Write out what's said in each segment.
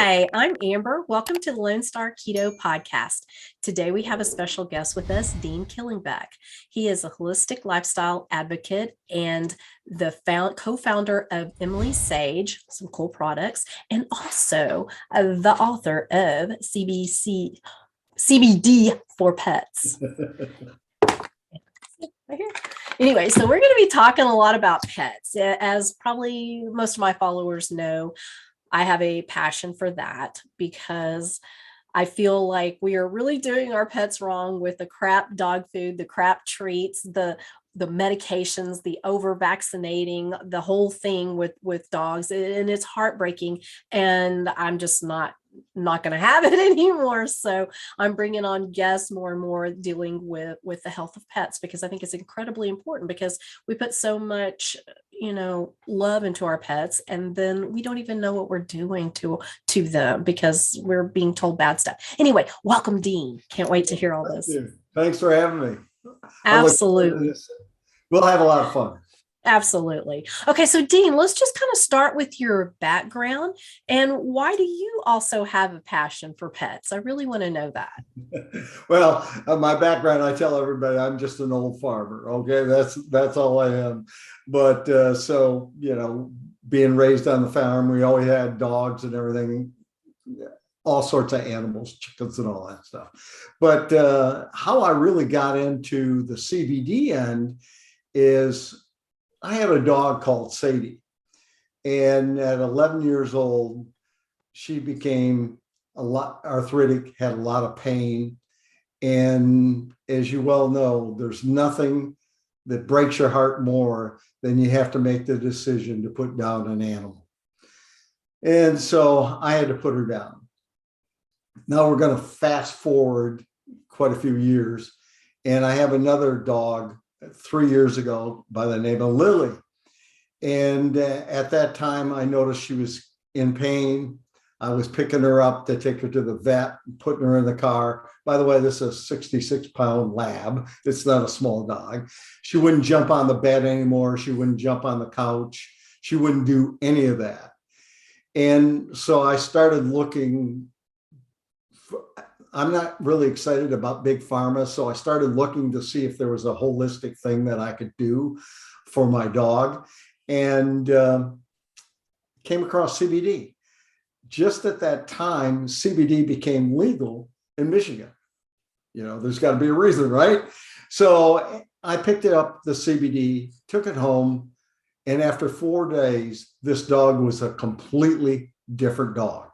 Hi, I'm Amber. Welcome to the Lone Star Keto podcast. Today we have a special guest with us, Dean Killingbeck. He is a holistic lifestyle advocate and the co-founder of Emily Sage, some cool products, and also the author of CBD for Pets. Right here. Anyway, so we're going to be talking a lot about pets. As probably most of my followers know, I have a passion for that because I feel like we are really doing our pets wrong with the crap dog food, the crap treats, the medications, the over vaccinating, the whole thing with dogs, and it's heartbreaking. And I'm just not going to have it anymore. So I'm bringing on guests more and more dealing with the health of pets, because I think it's incredibly important, because we put so much love into our pets, and then we don't even know what we're doing to them because we're being told bad stuff. Anyway, welcome, Dean. Can't wait to hear all this. Thanks for having me. Absolutely. We'll have a lot of fun. Absolutely. Okay, so Dean, let's just kind of start with your background and why do you also have a passion for pets? I really want to know that. Well, my background, I tell everybody I'm just an old farmer. Okay, that's all I am. But so being raised on the farm, we always had dogs and everything, all sorts of animals, chickens and all that stuff. But how I really got into the CBD end is I had a dog called Sadie, and at 11 years old, she became a lot arthritic, had a lot of pain. And as you well know, there's nothing that breaks your heart more than you have to make the decision to put down an animal. And so I had to put her down. Now we're going to fast forward quite a few years, and I have another dog 3 years ago by the name of Lily. And at that time, I noticed she was in pain. I was picking her up to take her to the vet, putting her in the car. By the way, this is a 66-pound lab. It's not a small dog. She wouldn't jump on the bed anymore. She wouldn't jump on the couch. She wouldn't do any of that. And so I started looking. I'm not really excited about big pharma, so I started looking to see if there was a holistic thing that I could do for my dog, and came across CBD. Just at that time, CBD became legal in Michigan. There's got to be a reason, right? So I picked it up, the CBD, took it home, and after 4 days, this dog was a completely different dog.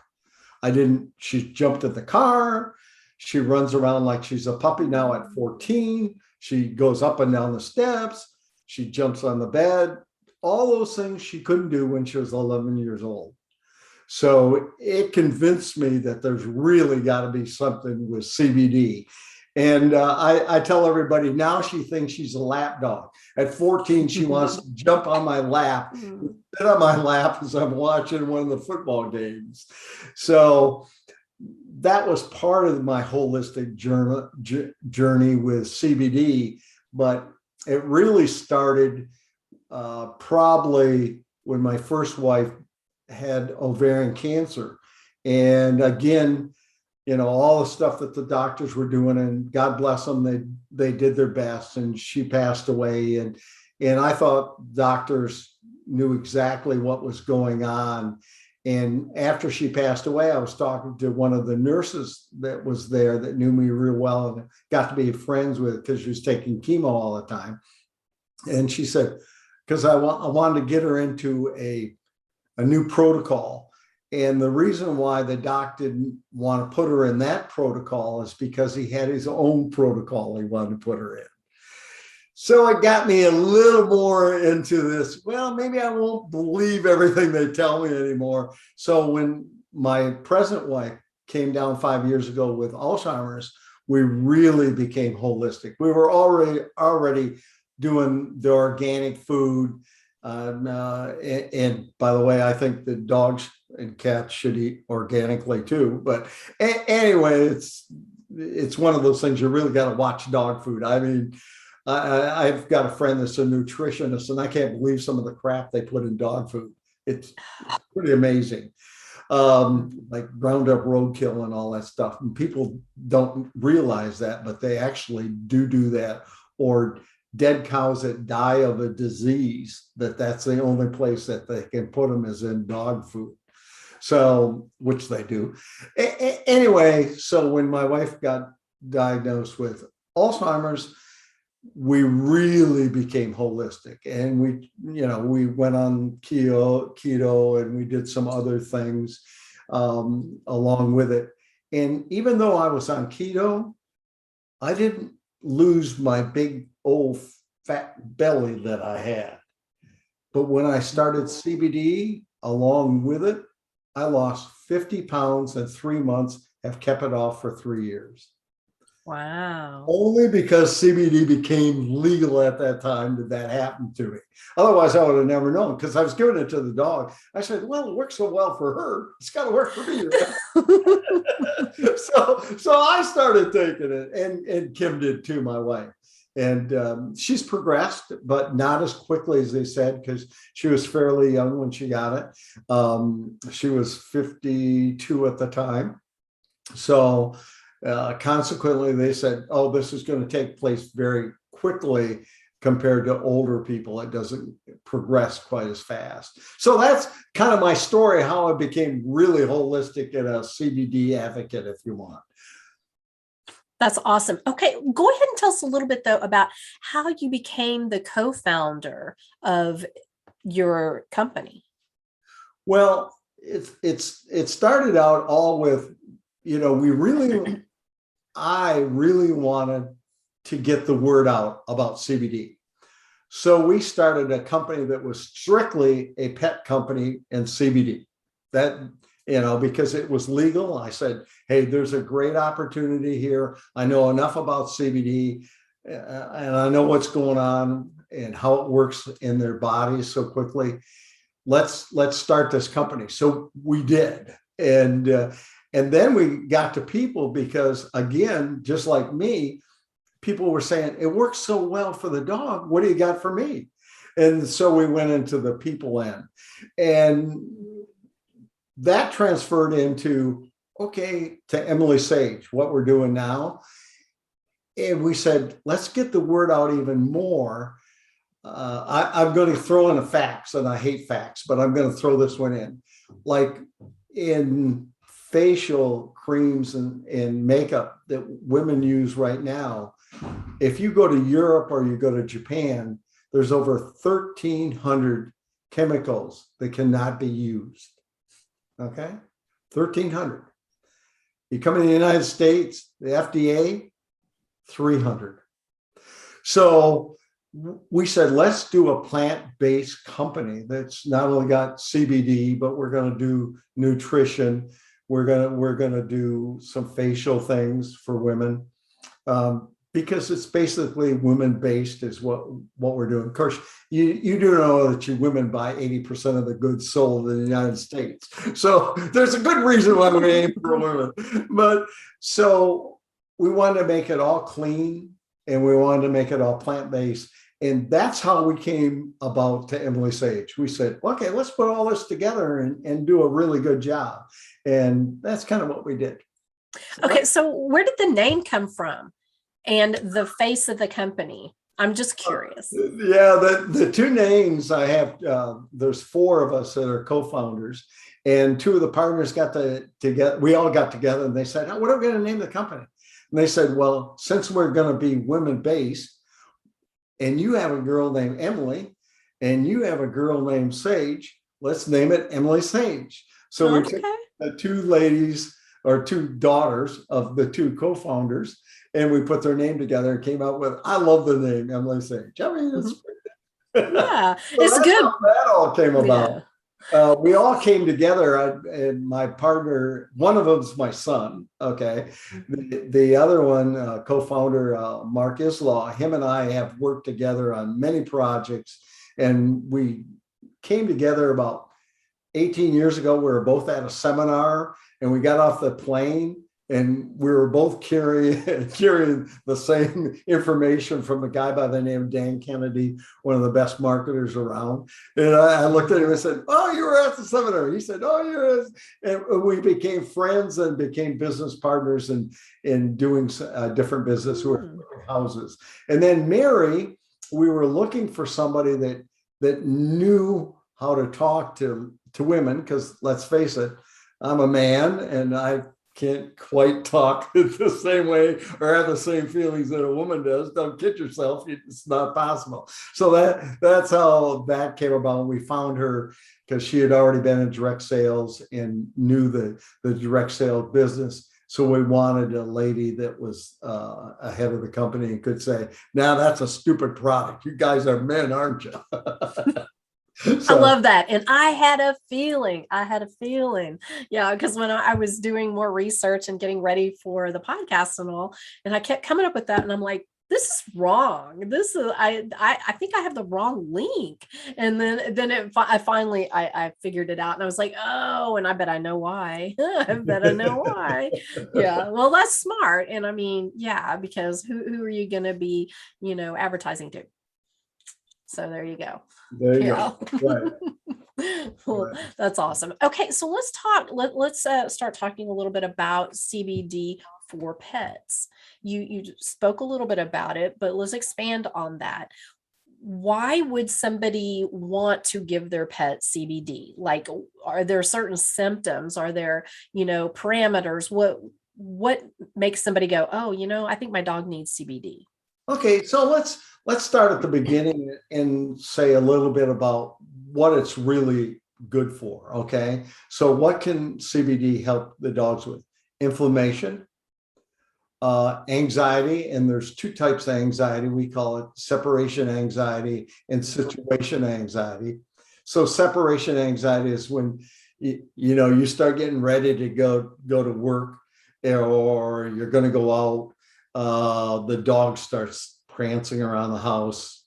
She jumped at the car. She runs around like she's a puppy now at 14. She goes up and down the steps. She jumps on the bed. All those things she couldn't do when she was 11 years old. So it convinced me that there's really got to be something with CBD. And I tell everybody now she thinks she's a lap dog. At 14, she wants to jump on my lap, sit on my lap as I'm watching one of the football games. So that was part of my holistic journey with CBD, but it really started probably when my first wife had ovarian cancer. And again, all the stuff that the doctors were doing, and God bless them, they did their best, and she passed away. And I thought doctors knew exactly what was going on. And after she passed away, I was talking to one of the nurses that was there that knew me real well and got to be friends with, because she was taking chemo all the time. And she said, because I wanted to get her into a new protocol. And the reason why the doc didn't want to put her in that protocol is because he had his own protocol he wanted to put her in. So it got me a little more into this. Well, maybe I won't believe everything they tell me anymore. So when my present wife came down 5 years ago with Alzheimer's, we really became holistic. We were already doing the organic food. And by the way, I think the dogs and cats should eat organically too. But anyway, it's one of those things you really got to watch dog food. I mean, I've got a friend that's a nutritionist, and I can't believe some of the crap they put in dog food. It's pretty amazing. like Roundup roadkill and all that stuff. And people don't realize that, but they actually do that. Or dead cows that die of a disease, that's the only place that they can put them is in dog food. So, which they do. Anyway, so when my wife got diagnosed with Alzheimer's, we really became holistic, and we went on keto and we did some other things along with it. And even though I was on keto, I didn't lose my big old fat belly that I had. But when I started CBD along with it, I lost 50 pounds in 3 months, have kept it off for 3 years. Wow. Only because CBD became legal at that time did that happen to me. Otherwise, I would have never known, because I was giving it to the dog. I said, well, it works so well for her, it's got to work for me. So I started taking it, and Kim did too, my wife. And she's progressed, but not as quickly as they said, because she was fairly young when she got it. She was 52 at the time. So consequently, they said, oh, this is going to take place very quickly compared to older people. It doesn't progress quite as fast. So that's kind of my story, how I became really holistic and a CBD advocate, if you want. That's awesome. Okay, go ahead and tell us a little bit, though, about how you became the co-founder of your company. Well, it started out all with, I really wanted to get the word out about CBD. So we started a company that was strictly a pet company and CBD. That, because it was legal. I said, hey, there's a great opportunity here. I know enough about CBD, and I know what's going on and how it works in their bodies so quickly. Let's start this company. So we did. And then we got to people, because again, just like me, people were saying, it works so well for the dog. What do you got for me? And so we went into the people end, and that transferred into, to Emily Sage, what we're doing now. And we said, let's get the word out even more. I'm going to throw in a fax, and I hate facts, but I'm going to throw this one in. Like in facial creams and makeup that women use right now, if you go to Europe or you go to Japan, there's over 1,300 chemicals that cannot be used. Okay, 1,300. You come in the United States, the FDA, 300. So we said, let's do a plant-based company that's not only got CBD, but we're going to do nutrition. We're going to do some facial things for women, because it's basically women-based is what we're doing. Of course, you do know that you women buy 80% of the goods sold in the United States. So there's a good reason why we aim for women. But so we wanted to make it all clean, and we wanted to make it all plant-based. And that's how we came about to Emily Sage. We said, okay, let's put all this together and do a really good job. And that's kind of what we did. Okay, so where did the name come from and the face of the company? I'm just curious. Yeah, the two names I have, there's 4 of us that are co-founders, and 2 of the partners got together. We all got together, and they said, what are we going to name the company? And they said, well, since we're going to be women-based, and you have a girl named Emily, and you have a girl named Sage, let's name it Emily Sage. So we took the 2 ladies, or 2 daughters of the 2 co-founders, and we put their name together and came out with, I love the name Emily Sage. I mean, it's yeah, so it's good. How that all came about. Yeah. We all came together, and my partner, one of them's my son. Okay, the other one, co-founder Mark Islaw, him and I have worked together on many projects, and we came together about 18 years ago. We were both at a seminar, and we got off the plane, and we were both carrying the same information from a guy by the name of Dan Kennedy, one of the best marketers around. And I looked at him and said, "Oh, you were at the seminar." He said, "Oh, you're," and we became friends and became business partners in doing different business. We were flipping houses. And then Mary, we were looking for somebody that knew how to talk to women, because let's face it, I'm a man and I can't quite talk the same way or have the same feelings that a woman does. Don't kid yourself. It's not possible. So that's how that came about. We found her because she had already been in direct sales and knew the direct sales business. So we wanted a lady that was ahead of the company and could say, "Now that's a stupid product. You guys are men, aren't you?" I love that. And I had a feeling. Yeah, because when I was doing more research and getting ready for the podcast and all, and I kept coming up with that, and I'm like, this is wrong. This is I think I have the wrong link. And then I finally figured it out, and I was like, oh, and I bet I know why. I bet I know why. Yeah. Well, that's smart. And I mean, yeah, because who are you going to be, advertising to? So there you go. There you go. Right. Well, that's awesome. Okay, so let's talk. Let's start talking a little bit about CBD for pets. You spoke a little bit about it, but let's expand on that. Why would somebody want to give their pet CBD? Like, are there certain symptoms? Are there, parameters? What makes somebody go, oh, I think my dog needs CBD? Okay, so let's start at the beginning and say a little bit about what it's really good for. Okay, so what can CBD help the dogs with? Inflammation, anxiety, and there's two types of anxiety. We call it separation anxiety and situation anxiety. So separation anxiety is when you start getting ready to go to work, or you're going to go out. The dog starts prancing around the house.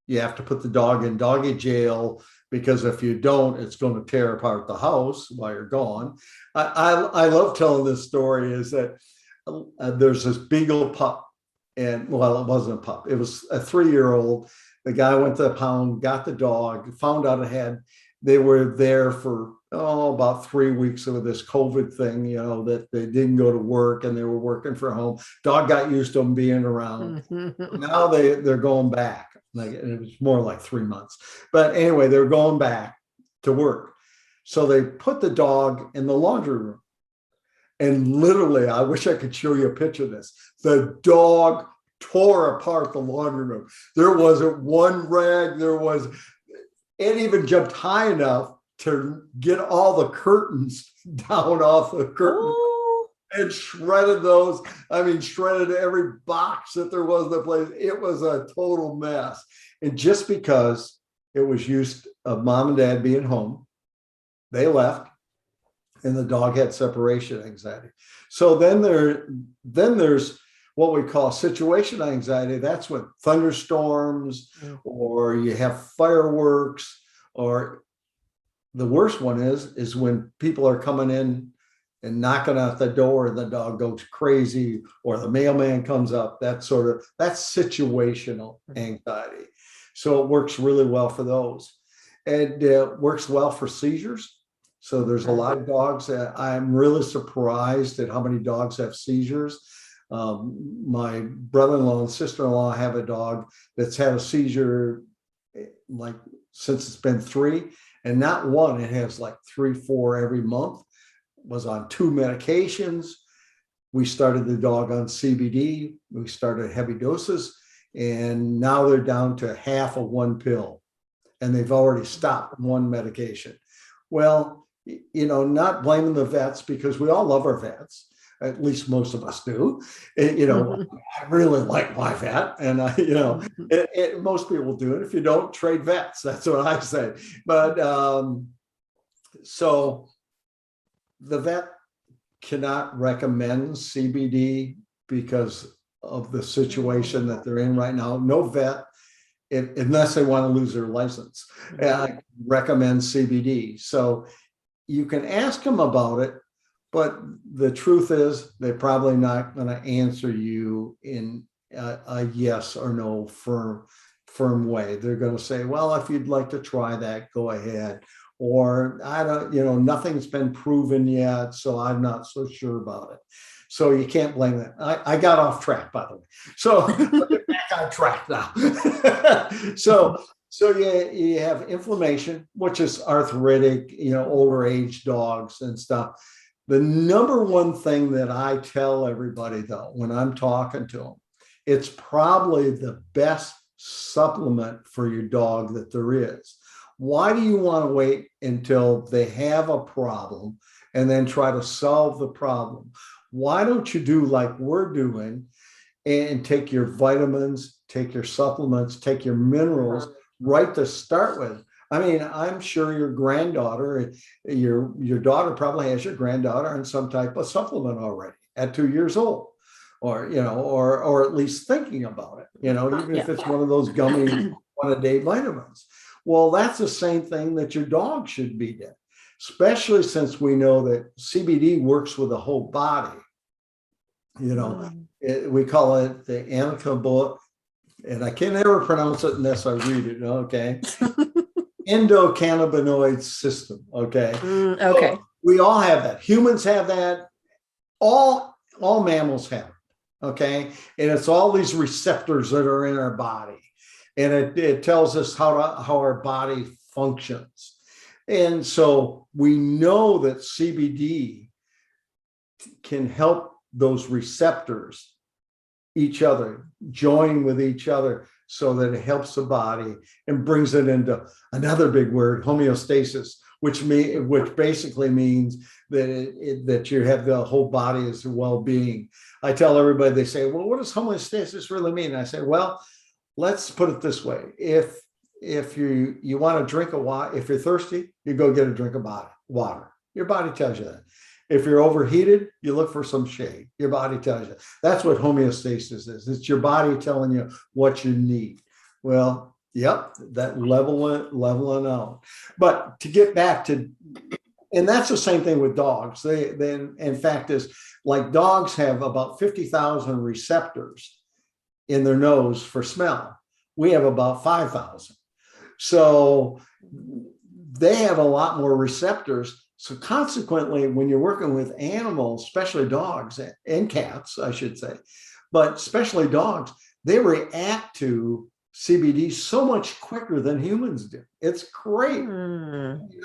You have to put the dog in doggy jail, because if you don't, it's going to tear apart the house while you're gone. I love telling this story, is that there's this beagle pup, and well, it wasn't a pup. It was a 3-year-old. The guy went to the pound, got the dog, found out they were there for about 3 weeks of this COVID thing, that they didn't go to work and they were working from home. Dog got used to them being around. Now they're going back. Like, it was more like 3 months. But anyway, they're going back to work. So they put the dog in the laundry room. And literally, I wish I could show you a picture of this. The dog tore apart the laundry room. There wasn't one rag. It even jumped high enough to get all the curtains down off the curtain and shredded those. I mean, shredded every box that there was in the place. It was a total mess. And just because it was used of mom and dad being home, they left, and the dog had separation anxiety. So then there's what we call situation anxiety. That's when thunderstorms, or you have fireworks, or the worst one is when people are coming in and knocking at the door and the dog goes crazy, or the mailman comes up. That's situational anxiety. So it works really well for those. And it works well for seizures. So there's a lot of dogs. I'm really surprised at how many dogs have seizures. My brother-in-law and sister-in-law have a dog that's had a seizure like since it's been 3, and not one. It has like 3, 4 every month. Was on 2 medications. We started the dog on CBD. We started heavy doses, and now they're down to half of 1 pill, and they've already stopped 1 medication. Well, not blaming the vets, because we all love our vets. At least most of us do. I really like my vet, and most people do it. If you don't, trade vets. That's what I say. But so the vet cannot recommend CBD because of the situation that they're in right now. No vet, unless they want to lose their license, recommends CBD. So you can ask them about it, But the truth is, they're probably not going to answer you in a yes or no firm way. They're going to say, well, if you'd like to try that, go ahead. Or I don't, nothing's been proven yet, so I'm not so sure about it. So you can't blame that. I got off track, by the way. So get back on track now. So you have inflammation, which is arthritic, older age dogs and stuff. The number one thing that I tell everybody, though, when I'm talking to them, it's probably the best supplement for your dog that there is. Why do you want to wait until they have a problem and then try to solve the problem? Why don't you do like we're doing and take your vitamins, take your supplements, take your minerals right to start with? I mean, I'm sure your granddaughter, your daughter probably has your granddaughter on some type of supplement already at 2 years old, or at least thinking about it, even if it's one of those gummy one-a-day vitamins. Well, that's the same thing that your dog should be doing, especially since we know that CBD works with the whole body. We call it the Endocannabinoid, and I can never pronounce it unless I read it. Okay. Endocannabinoid system. Okay. Okay. So we all have that. Humans have that. All mammals have it. Okay. And it's all these receptors that are in our body. And it tells us how our body functions. And so we know that CBD can help those receptors join with each other, so that it helps the body and brings it into another big word, homeostasis, which basically means that that you have the whole body as well-being. I tell everybody, they say, well, what does homeostasis really mean? I say, well, let's put it this way. If you want to drink water, if you're thirsty, you go get a drink of water. Your body tells you that. If you're overheated, you look for some shade. Your body tells you. That's what homeostasis is. It's your body telling you what you need. Well, yep, that leveling out. But to get back to, and that's the same thing with dogs. They in fact, is like dogs have about 50,000 receptors in their nose for smell. We have about 5,000. So they have a lot more receptors. So consequently, when you're working with animals, especially dogs and cats, I should say, but especially dogs, they react to CBD so much quicker than humans do. It's great.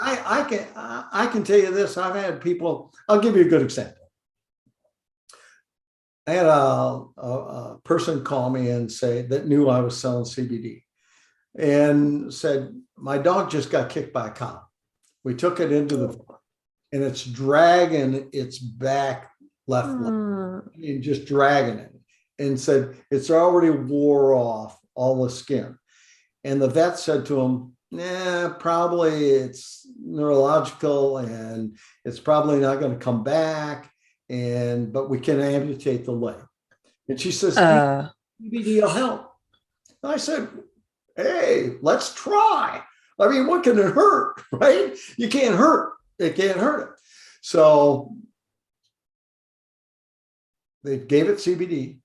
I can tell you this. I've had people, I'll give you a good example. I had a person call me and say that knew I was selling CBD and said, my dog just got kicked by a cow. We took it into the farm and it's dragging its back left leg and just dragging it, and said it's already wore off all the skin. And the vet said to him, probably it's neurological and it's probably not going to come back. But we can amputate the leg. And she says, CBD will help. And I said, hey, let's try. I mean, what can it hurt, right? You can't hurt. It can't hurt it. So they gave it CBD.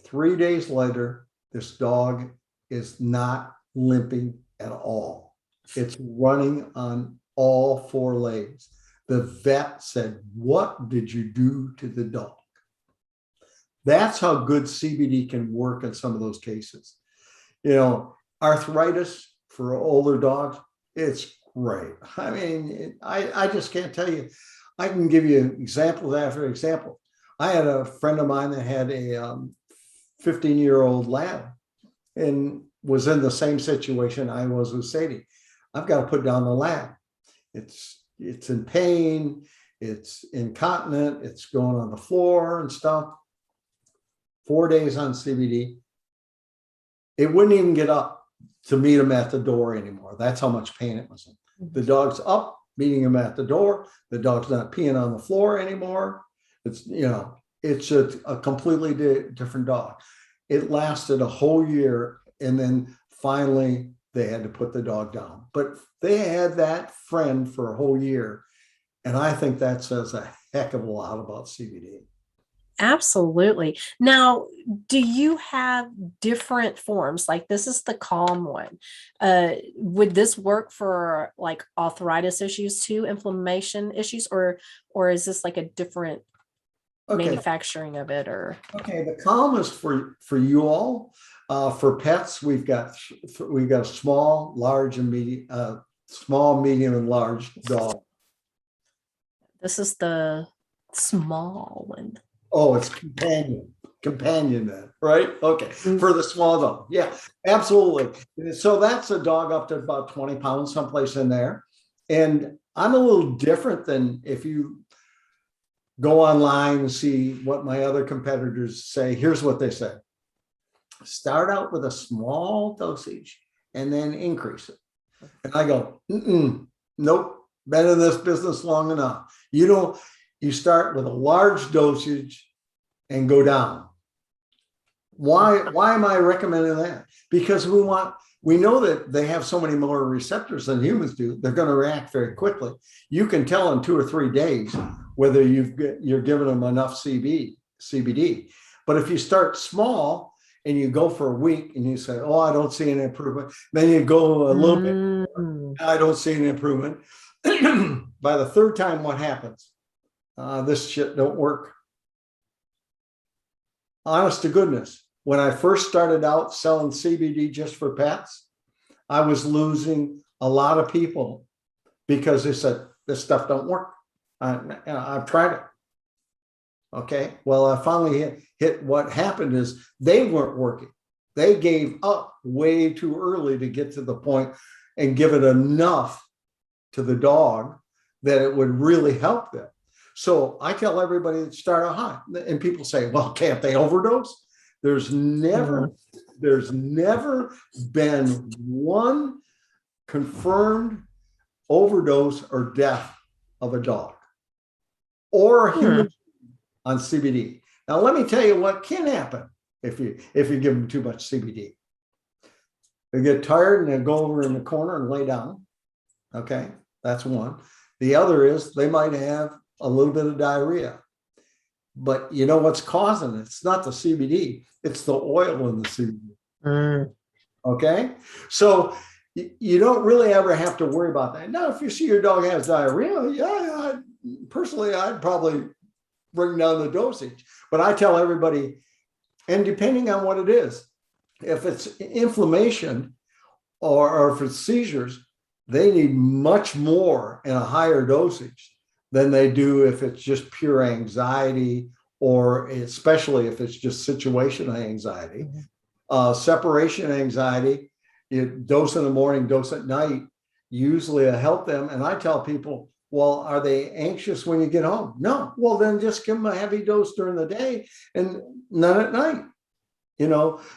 3 days later, this dog is not limping at all. It's running on all 4 legs. The vet said, what did you do to the dog? That's how good CBD can work in some of those cases. Arthritis for older dogs, it's great. I mean, I just can't tell you. I can give you example after example. I had a friend of mine that had a 15-year-old lab and was in the same situation I was with Sadie. I've got to put down the lab. It's in pain, it's incontinent, it's going on the floor and stuff. 4 days on CBD. It wouldn't even get up to meet him at the door anymore. That's how much pain it was in. The dog's up, meeting him at the door. The dog's not peeing on the floor anymore. It's a completely different dog. It lasted a whole year, and then finally they had to put the dog down. But they had that friend for a whole year. And I think that says a heck of a lot about CBD. Absolutely. Now, do you have different forms? Like this is the calm one. Would this work for like arthritis issues too, inflammation issues, or is this like a different manufacturing of it? Or okay, the calm is for you all. For pets, we've got small, large, and medium, small, medium, and large dog. this is the small one. Oh, it's companion then, right? Okay, for the small dog. Yeah, absolutely. So that's a dog up to about 20 pounds, someplace in there. And I'm a little different than if you go online and see what my other competitors say. Here's what they say. Start out with a small dosage and then increase it. And I go, nope, been in this business long enough. You start with a large dosage and go down. Why am I recommending that? Because we know that they have so many more receptors than humans do. They're going to react very quickly. You can tell in 2 or 3 days whether you're giving them enough CBD. But if you start small and you go for a week and you say, oh, I don't see an improvement, then you go a little bit, I don't see an improvement. By the 3rd time, what happens? This shit don't work. Honest to goodness, when I first started out selling CBD just for pets, I was losing a lot of people because they said, this stuff don't work. I've tried it. Okay. Well, I finally hit what happened is they weren't working. They gave up way too early to get to the point and give it enough to the dog that it would really help them. So I tell everybody to start out high, and people say, well, can't they overdose? There's never been one confirmed overdose or death of a dog or a human on CBD. Now, let me tell you what can happen if you give them too much CBD. They get tired and they go over in the corner and lay down. Okay, that's one. The other is they might have a little bit of diarrhea. But you know what's causing it? It's not the CBD, it's the oil in the CBD. Okay, so you don't really ever have to worry about that. Now, if you see your dog has diarrhea, personally, I'd probably bring down the dosage. But I tell everybody, and depending on what it is, if it's inflammation or if it's seizures, they need much more in a higher dosage than they do if it's just pure anxiety, or especially if it's just situational anxiety. Separation anxiety, dose in the morning, dose at night, usually help them. And I tell people, well, are they anxious when you get home? No. Well, then just give them a heavy dose during the day and none at night.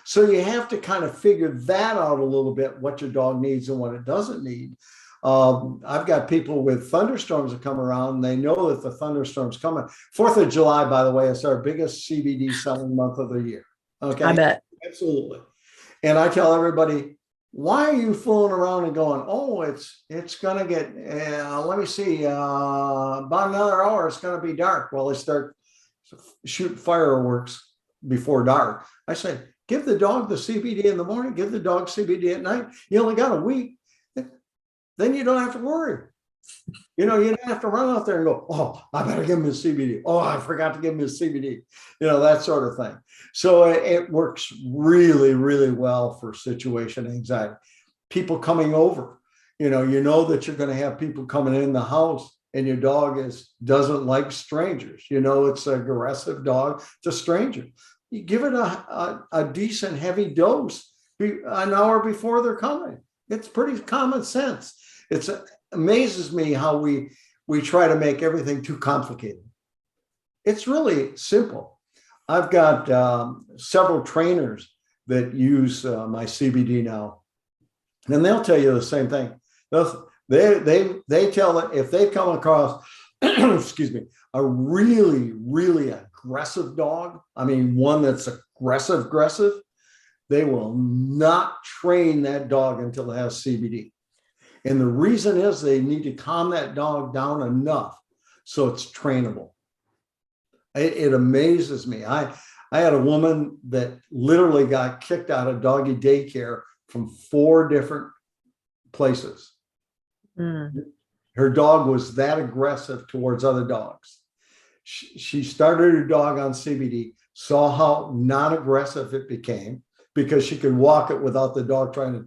So you have to kind of figure that out a little bit, what your dog needs and what it doesn't need. I've got people with thunderstorms that come around, and they know that the thunderstorm's coming. 4th of July, by the way, is our biggest CBD selling month of the year. Okay. I bet. Absolutely. And I tell everybody, why are you fooling around and going, oh, it's going to get, let me see, about another hour, it's going to be dark. Well, they start shooting fireworks before dark. I say, give the dog the CBD in the morning, give the dog CBD at night. You only got a week. Then you don't have to worry. You don't have to run out there and go, oh, I better give him his CBD. Oh, I forgot to give him his CBD. That sort of thing. So it works really, really well for situation anxiety. People coming over, you know that you're going to have people coming in the house, and your dog doesn't like strangers. It's an aggressive dog to strangers. You give it a decent heavy dose an hour before they're coming. It's pretty common sense. It amazes me how we try to make everything too complicated. It's really simple. I've got several trainers that use my CBD now, and they'll tell you the same thing. They tell it if they come across, excuse me, a really, really aggressive dog. I mean, one that's aggressive. They will not train that dog until it has CBD. And the reason is they need to calm that dog down enough so it's trainable. It amazes me. I had a woman that literally got kicked out of doggy daycare from 4 different places. Her dog was that aggressive towards other dogs. She started her dog on CBD, saw how non-aggressive it became because she could walk it without the dog trying to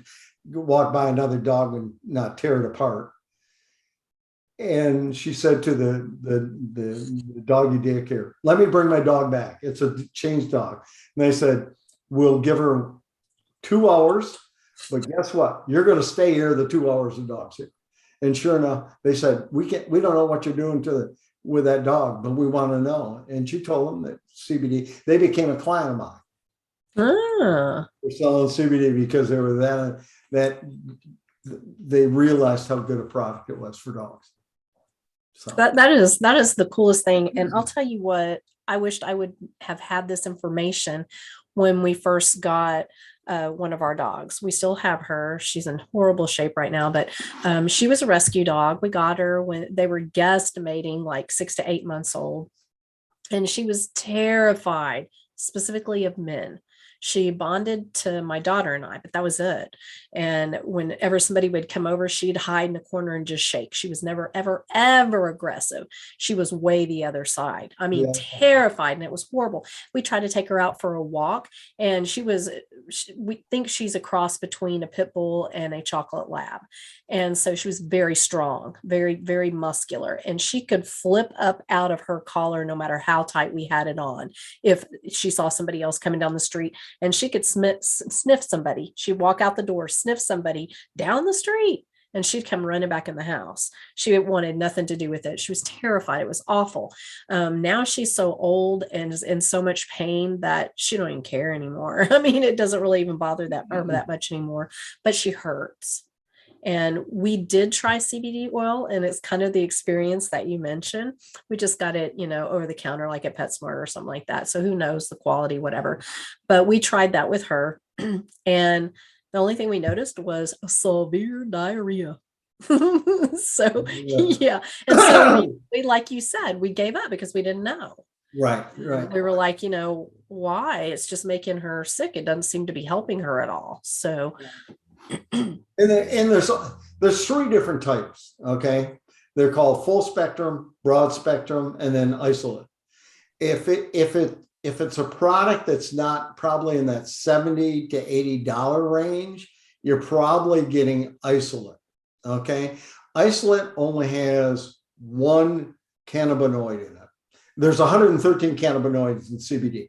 walk by another dog and not tear it apart. And she said to the doggy daycare, let me bring my dog back. It's a changed dog. And they said, we'll give her 2 hours, but guess what? You're going to stay here the 2 hours the dog's here. And sure enough, they said, we don't know what you're doing with that dog, but we want to know. And she told them that CBD, they became a client of mine. They're selling CBD because they were that they realized how good a product it was for dogs. So that is the coolest thing. And I'll tell you what, I wished I would have had this information when we first got one of our dogs. We still have her. She's in horrible shape right now, but she was a rescue dog. We got her when they were guesstimating like 6 to 8 months old. And she was terrified, specifically of men. She bonded to my daughter and I, but that was it. And whenever somebody would come over, she'd hide in a corner and just shake. She was never, ever, ever aggressive. She was way the other side. I mean, terrified, and it was horrible. We tried to take her out for a walk, and we think she's a cross between a pit bull and a chocolate lab. And so she was very strong, very, very muscular, and she could flip up out of her collar no matter how tight we had it on. If she saw somebody else coming down the street, and she could sniff somebody, she'd walk out the door, sniff somebody down the street, and she'd come running back in the house. She wanted nothing to do with it. She was terrified. It was awful. Now she's so old and is in so much pain that she don't even care anymore. I mean, it doesn't really even bother her that much anymore, but she hurts. And we did try CBD oil, and it's kind of the experience that you mentioned. We just got it, over the counter, like at PetSmart or something like that. So who knows the quality, whatever. But we tried that with her. And the only thing we noticed was a severe diarrhea. So, yeah. And so we, like you said, we gave up because we didn't know. Right. We were like, why? It's just making her sick. It doesn't seem to be helping her at all. So, and there's 3 different types. Okay, they're called full spectrum, broad spectrum, and then isolate. If it's a product that's not probably in that $70 to $80 range, you're probably getting isolate. Okay, isolate only has 1 cannabinoid in it. There's 113 cannabinoids in CBD.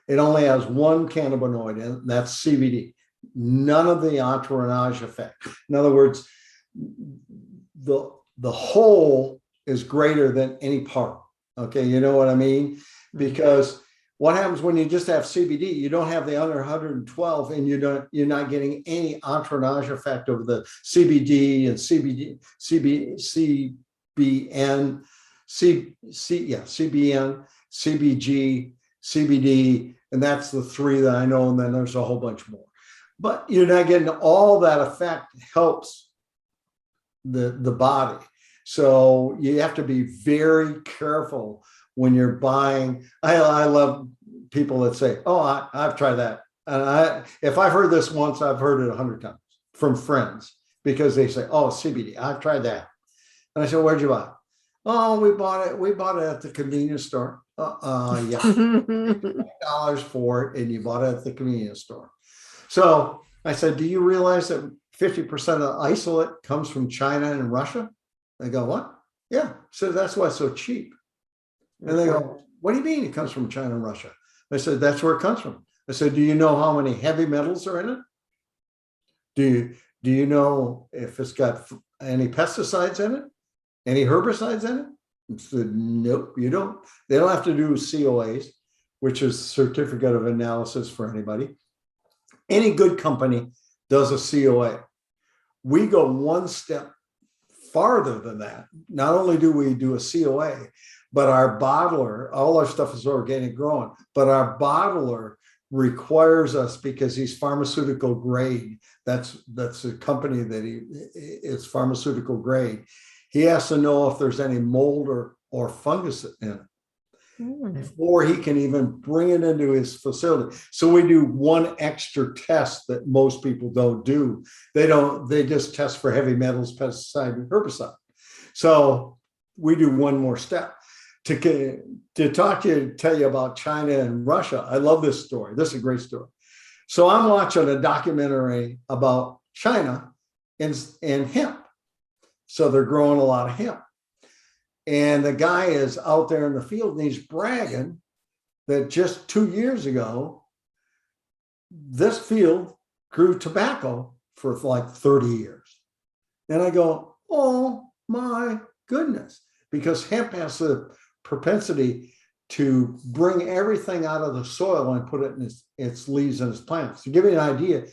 It only has 1 cannabinoid, and that's CBD. None of the entourage effect. In other words, the whole is greater than any part. Okay, you know what I mean? Because what happens when you just have CBD? You don't have the under 112, and you're not getting any entourage effect of the CBD and CBN, CBG, CBD, and that's the 3 that I know, and then there's a whole bunch more. But you're not getting all that effect helps the body. So you have to be very careful when you're buying. I love people that say, oh, I've tried that. And if I've heard this once, I've heard it 100 times from friends, because they say, oh, CBD, I've tried that. And I said, where'd you buy it? Oh, we bought it at the convenience store. Yeah. $50 for it, and you bought it at the convenience store. So I said, do you realize that 50% of the isolate comes from China and Russia? They go, what? Yeah. So that's why it's so cheap. And they go, what do you mean it comes from China and Russia? I said, that's where it comes from. I said, do you know how many heavy metals are in it? Do you know if it's got any pesticides in it? Any herbicides in it? I said, nope, you don't. They don't have to do COAs, which is certificate of analysis for anybody. Any good company does a COA. We go 1 step farther than that. Not only do we do a COA, but our bottler, all our stuff is organic growing, but our bottler requires us, because he's pharmaceutical grade. That's a company that it's pharmaceutical grade. He has to know if there's any mold or fungus in it. before he can even bring it into his facility. So we do one extra test that most people don't do. They just test for heavy metals, pesticide, and herbicide. So we do one more step. To talk to you, tell you about China and Russia, I love this story. This is a great story. So I'm watching a documentary about China and hemp. So they're growing a lot of hemp. And the guy is out there in the field and he's bragging that just 2 years ago, this field grew tobacco for like 30 years. And I go, oh my goodness, because hemp has the propensity to bring everything out of the soil and put it in its leaves and its plants. To give you an idea,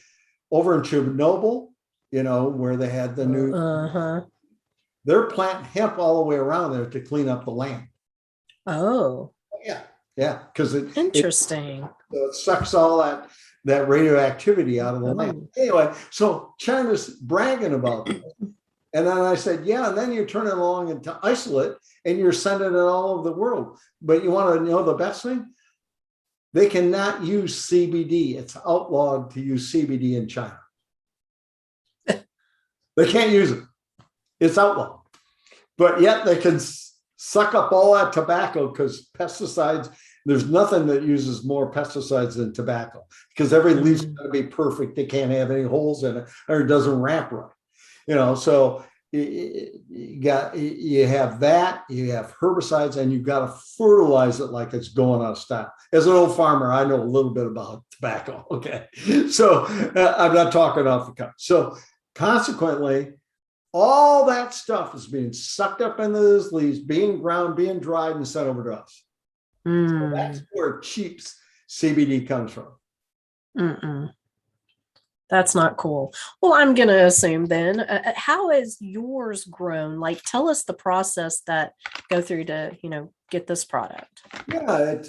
over in Chernobyl, where they had the new, they're planting hemp all the way around there to clean up the land. Oh. Yeah, because interesting. It sucks all that radioactivity out of the land. Anyway, so China's bragging about this. And then I said, yeah, and then you turn it along into isolate and you're sending it all over the world. But you want to know the best thing? They cannot use CBD. It's outlawed to use CBD in China. They can't use it. It's outlawed. But yet they can suck up all that tobacco because pesticides, there's nothing that uses more pesticides than tobacco because every leaf's got to be perfect. They can't have any holes in it or it doesn't wrap right. So you have that, you have herbicides, and you've got to fertilize it like it's going out of style. As an old farmer, I know a little bit about tobacco. Okay. So I'm not talking off the cuff. So consequently, all that stuff is being sucked up into those leaves, being ground, being dried, and sent over to us. So that's where cheap CBD comes from. That's not cool. Well, I'm going to assume then, how is yours grown? Like, tell us the process that go through to, get this product. Yeah,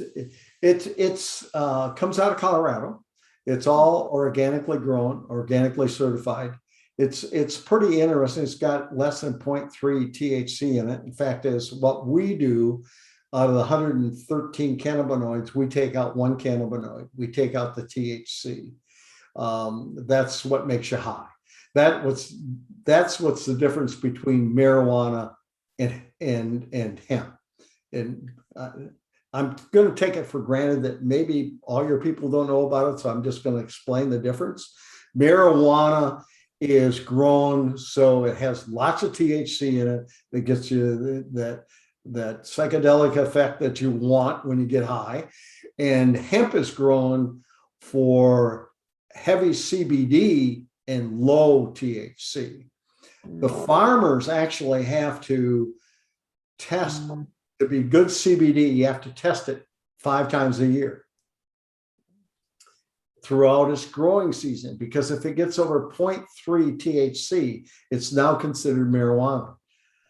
it's comes out of Colorado. It's all organically grown, organically certified. It's pretty interesting. It's got less than 0.3 THC in it. In fact, is what we do out of the 113 cannabinoids, we take out one cannabinoid. We take out the THC. That's what makes you high. That's what's the difference between marijuana and hemp. And I'm going to take it for granted that maybe all your people don't know about it, so I'm just going to explain the difference. Marijuana is grown so it has lots of THC in it that gets you that psychedelic effect that you want when you get high. And hemp is grown for heavy CBD and low THC. The farmers actually have to test to be good CBD. You have to test it 5 times a year throughout its growing season, because if it gets over 0.3 THC, it's now considered marijuana.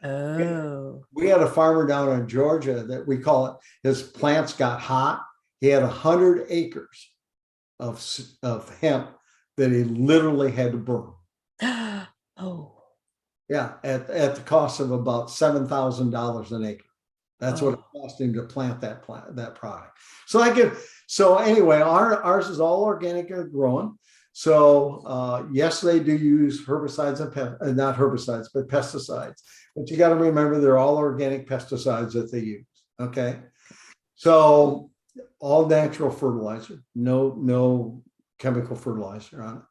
Oh. We had a farmer down in Georgia that we call it, his plants got hot. He had 100 acres of hemp that he literally had to burn. Oh. Yeah, at the cost of about $7,000 an acre. That's what it cost him to plant that product. So anyway, ours is all organic and grown. So yes, they do use herbicides and not herbicides, but pesticides. But you got to remember they're all organic pesticides that they use. Okay, so all natural fertilizer, no chemical fertilizer on it.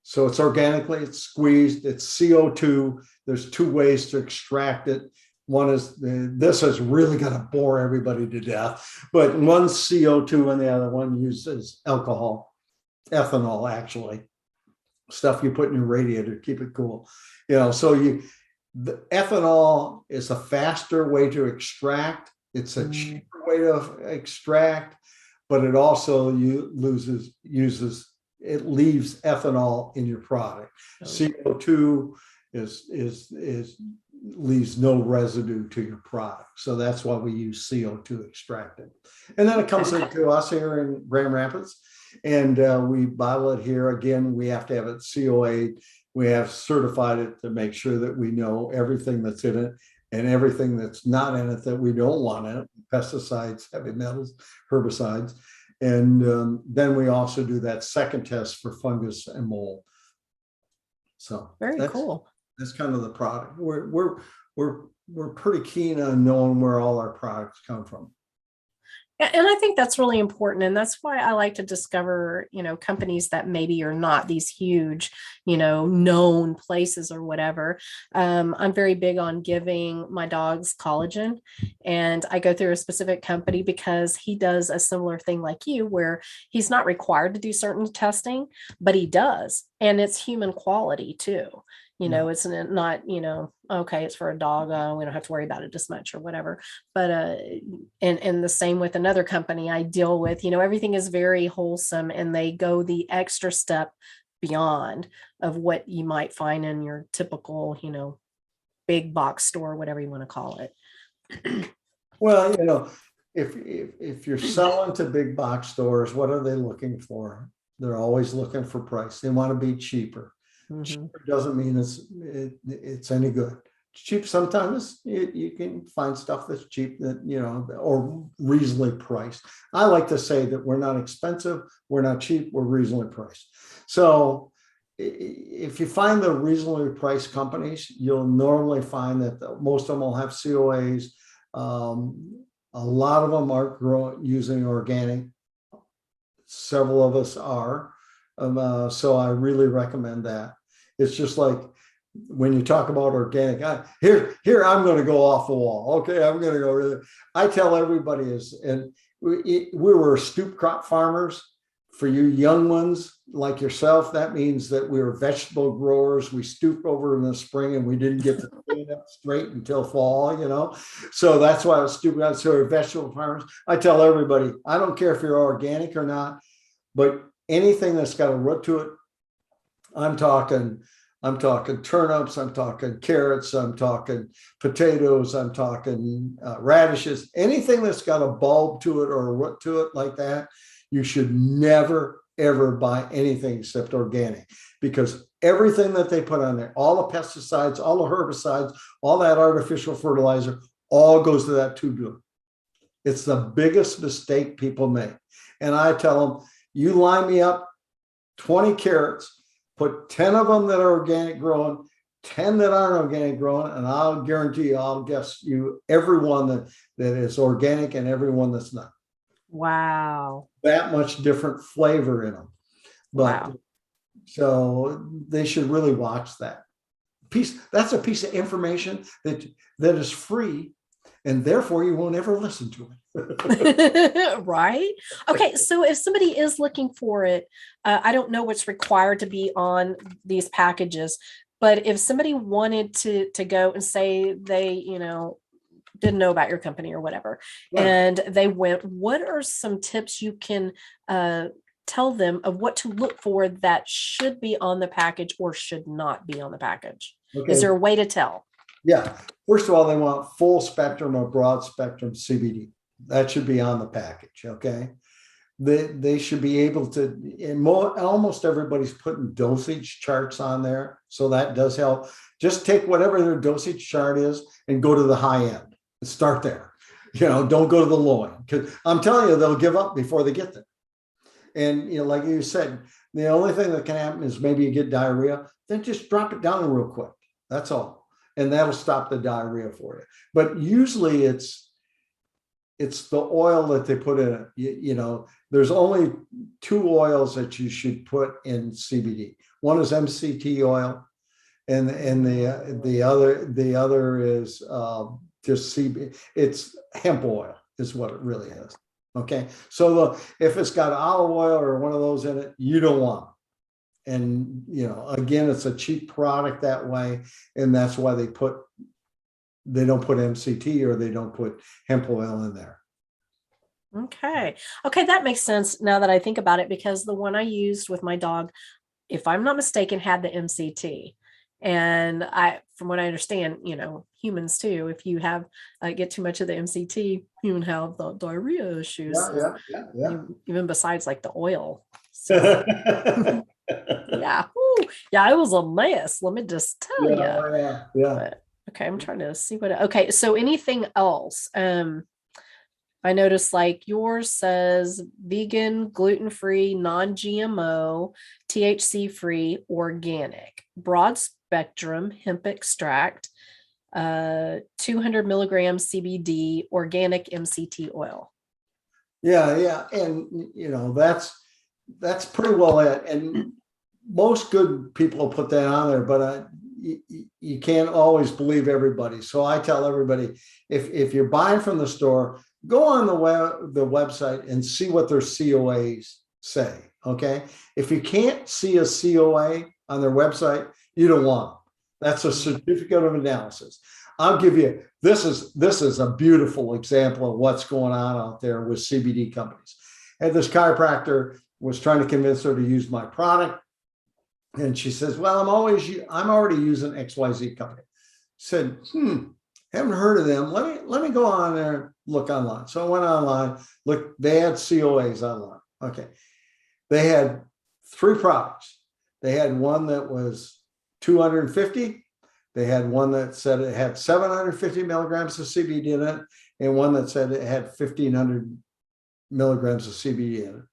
So it's organically, it's squeezed, it's CO2. There's 2 ways to extract it. One is, this is really going to bore everybody to death, but one's CO2 and the other one uses alcohol, ethanol, actually, stuff you put in your radiator to keep it cool. So the ethanol is a faster way to extract. It's a cheaper way to extract, but it also it leaves ethanol in your product. CO2 leaves no residue to your product. So that's why we use CO2 extracted. And then it comes to us here in Grand Rapids, and we bottle it here. Again, we have to have it COA. We have certified it to make sure that we know everything that's in it. and everything that's not in it that we don't want in it, pesticides, heavy metals, herbicides. And then we also do that second test for fungus and mold. So Very cool. that's kind of the product. We're pretty keen on knowing where all our products come from. And I think that's really important. And that's why I like to discover, companies that maybe are not these huge, known places or whatever. I'm very big on giving my dogs collagen. And I go through a specific company because he does a similar thing like you, where he's not required to do certain testing, but he does. And it's human quality too. It's not, okay, it's for a dog. We don't have to worry about it as much or whatever. But, and the same with another company I deal with, everything is very wholesome and they go the extra step beyond of what you might find in your typical, big box store, whatever you want to call it. Well, if you're selling to big box stores, what are they looking for? They're always looking for price. They want to be cheaper. Cheaper doesn't mean it's any good. It's cheap. Sometimes you can find stuff that's cheap that, or reasonably priced. I like to say that we're not expensive, we're not cheap, we're reasonably priced. So if you find the reasonably priced companies, you'll normally find that most of them will have COAs. A lot of them are using organic. Several of us are. So I really recommend that. It's just like when you talk about organic, here I'm going to go off the wall. Okay, I'm going to go really. I tell everybody and we were stoop crop farmers. For you young ones like yourself, that means that we were vegetable growers. We stooped over in the spring and we didn't get to clean up straight until fall, So that's why I was stooping. So we're vegetable farmers. I tell everybody, I don't care if you're organic or not, but anything that's got a root to it, I'm talking turnips, I'm talking carrots, I'm talking potatoes, I'm talking radishes, anything that's got a bulb to it or a root to it like that, you should never, ever buy anything except organic, because everything that they put on there, all the pesticides, all the herbicides, all that artificial fertilizer, all goes to that tubular. It's the biggest mistake people make. And I tell them, you line me up 20 carrots, put 10 of them that are organic growing, 10 that aren't organic growing, and I'll guarantee you, I'll guess you every one that is organic and every one that's not. Wow. That much different flavor in them. But wow. So they should really watch that piece. That's a piece of information that is free, and therefore you won't ever listen to it. Right. Okay. So if somebody is looking for it, I don't know what's required to be on these packages, but if somebody wanted to go and say they, didn't know about your company or whatever, right, and they went, what are some tips you can tell them of what to look for that should be on the package or should not be on the package? Okay. Is there a way to tell? Yeah. First of all, they want full spectrum or broad spectrum CBD. That should be on the package. Okay. They should be able to, and almost everybody's putting dosage charts on there. So that does help. Just take whatever their dosage chart is and go to the high end. Start there. Don't go to the low end, because I'm telling you, they'll give up before they get there. And, like you said, the only thing that can happen is maybe you get diarrhea, then just drop it down real quick. That's all. And that'll stop the diarrhea for you. But usually it's the oil that they put in it. There's only 2 oils that you should put in CBD. One is MCT oil, and the other is just CBD. It's hemp oil is what it really is. Okay, so if it's got olive oil or one of those in it, you don't want it. And again, it's a cheap product that way, and that's why they don't put MCT or they don't put hemp oil in there. Okay, that makes sense now that I think about it, because the one I used with my dog, if I'm not mistaken, had the MCT. And from what I understand, humans too, if you have get too much of the MCT, you can have the diarrhea issues. Yeah. Even besides like the oil. So, yeah. Ooh, yeah, it was a mess. Let me just tell you. Yeah. But, Okay, I'm trying to see okay, so anything else? I noticed like yours says vegan, gluten-free, non-GMO, THC-free, organic, broad spectrum hemp extract, 200 milligrams CBD, organic MCT oil. Yeah. And, that's pretty well it. And most good people put that on there, but you can't always believe everybody. So I tell everybody, if you're buying from the store, go on the website and see what their COAs say. Okay. If you can't see a COA on their website, you don't want them. That's a certificate of analysis. I'll give you, this is a beautiful example of what's going on out there with CBD companies. And this chiropractor was trying to convince her to use my product. And she says, well, I'm already using XYZ company. Said, haven't heard of them. Let me go on there and look online. So I went online, look, they had COAs online. Okay. They had 3 products. They had one that was 250. They had one that said it had 750 milligrams of CBD in it, and one that said it had 1,500 milligrams of CBD in it.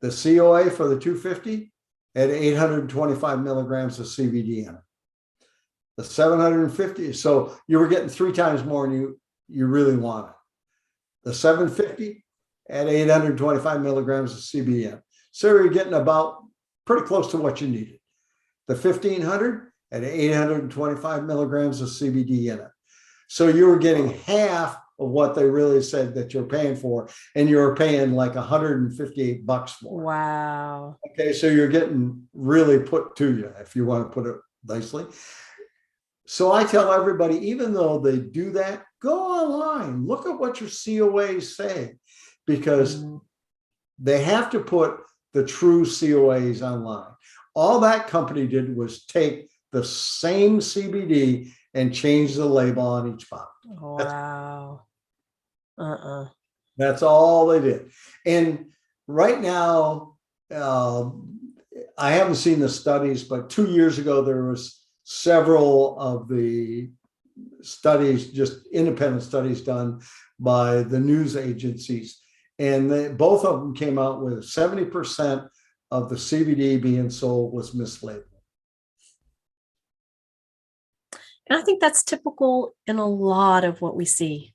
The COA for the 250 had 825 milligrams of CBD in it. The 750, so you were getting 3 times more than you really wanted. The 750 had 825 milligrams of CBD in it. So you're getting about pretty close to what you needed. The 1500 had 825 milligrams of CBD in it. So you were getting half of what they really said that you're paying for, and you're paying like $158 for it. Wow. Okay, so you're getting really put to you, if you want to put it nicely. So I tell everybody, even though they do that, go online, look at what your COAs say, because they have to put the true COAs online. All that company did was take the same CBD and change the label on each bottle. Wow. That's all they did. And right now, I haven't seen the studies, but 2 years ago, there was several of the studies, just independent studies done by the news agencies. And both of them came out with 70% of the CBD being sold was mislabeled. And I think that's typical in a lot of what we see.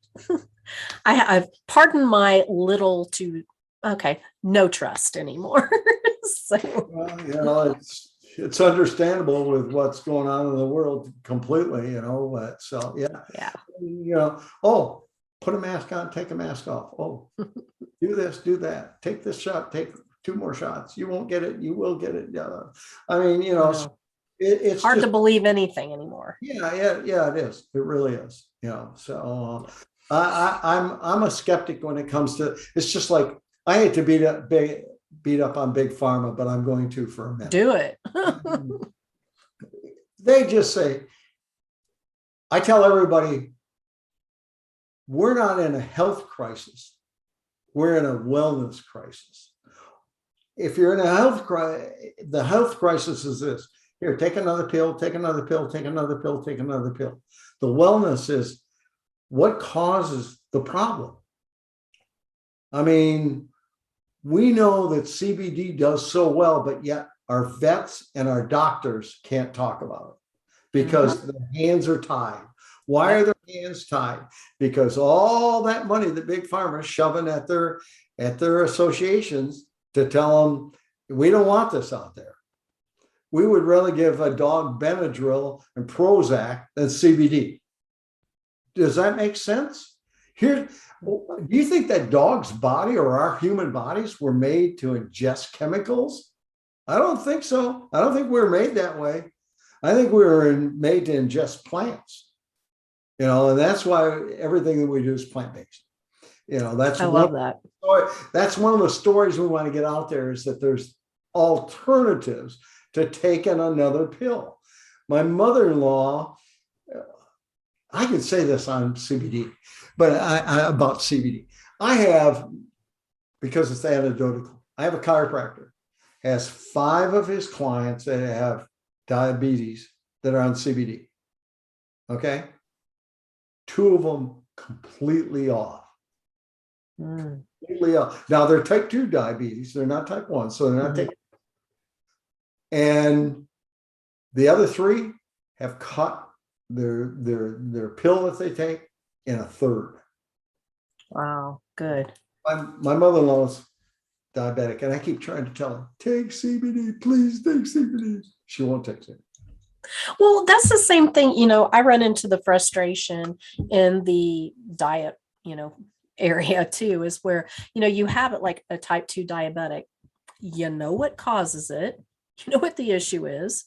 I've pardoned my no trust anymore. So. Well, it's understandable with what's going on in the world completely, so yeah. Oh, put a mask on, take a mask off. Oh, do this, do that, take this shot, take 2 more shots. You won't get it, you will get it. I mean, it's hard to believe anything anymore. Yeah, it is. It really is. So I'm a skeptic when it comes to. It's just like, I hate to beat up on Big Pharma, but I'm going to for a minute. Do it. They just say, I tell everybody, we're not in a health crisis. We're in a wellness crisis. If you're in a health crisis, the health crisis is this. Here, take another pill, take another pill, take another pill, take another pill. The wellness is what causes the problem. I mean, we know that CBD does so well, but yet our vets and our doctors can't talk about it because their hands are tied. Why are their hands tied? Because all that money that Big Pharma is shoving at their associations to tell them, we don't want this out there. We would rather give a dog Benadryl and Prozac than CBD. Does that make sense? Do you think that dog's body or our human bodies were made to ingest chemicals? I don't think so. I don't think we were made that way. I think we were made to ingest plants, and that's why everything that we do is plant-based. That's I love that. That's one of the stories we want to get out there, is that there's alternatives to taking another pill. My mother-in-law, I can say this on CBD, but about CBD. I have, because it's anecdotal, I have a chiropractor, has 5 of his clients that have diabetes that are on CBD. Okay. 2 of them completely off. Completely off. Now they're type 2 diabetes. They're not type 1. So they're not taking. And the other 3 have cut their pill that they take in a third. Wow, good. My mother-in-law's diabetic, and I keep trying to tell her, take CBD, please take CBD. She won't take CBD. Well, that's the same thing. I run into the frustration in the diet, area too, is where, you have it like a type 2 diabetic. You know what causes it, you know what the issue is,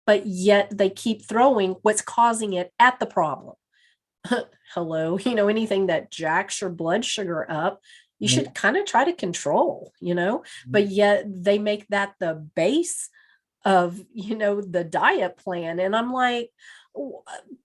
but yet they keep throwing what's causing it at the problem. Hello, anything that jacks your blood sugar up, you should kind of try to control, but yet they make that the base of, the diet plan. And I'm like,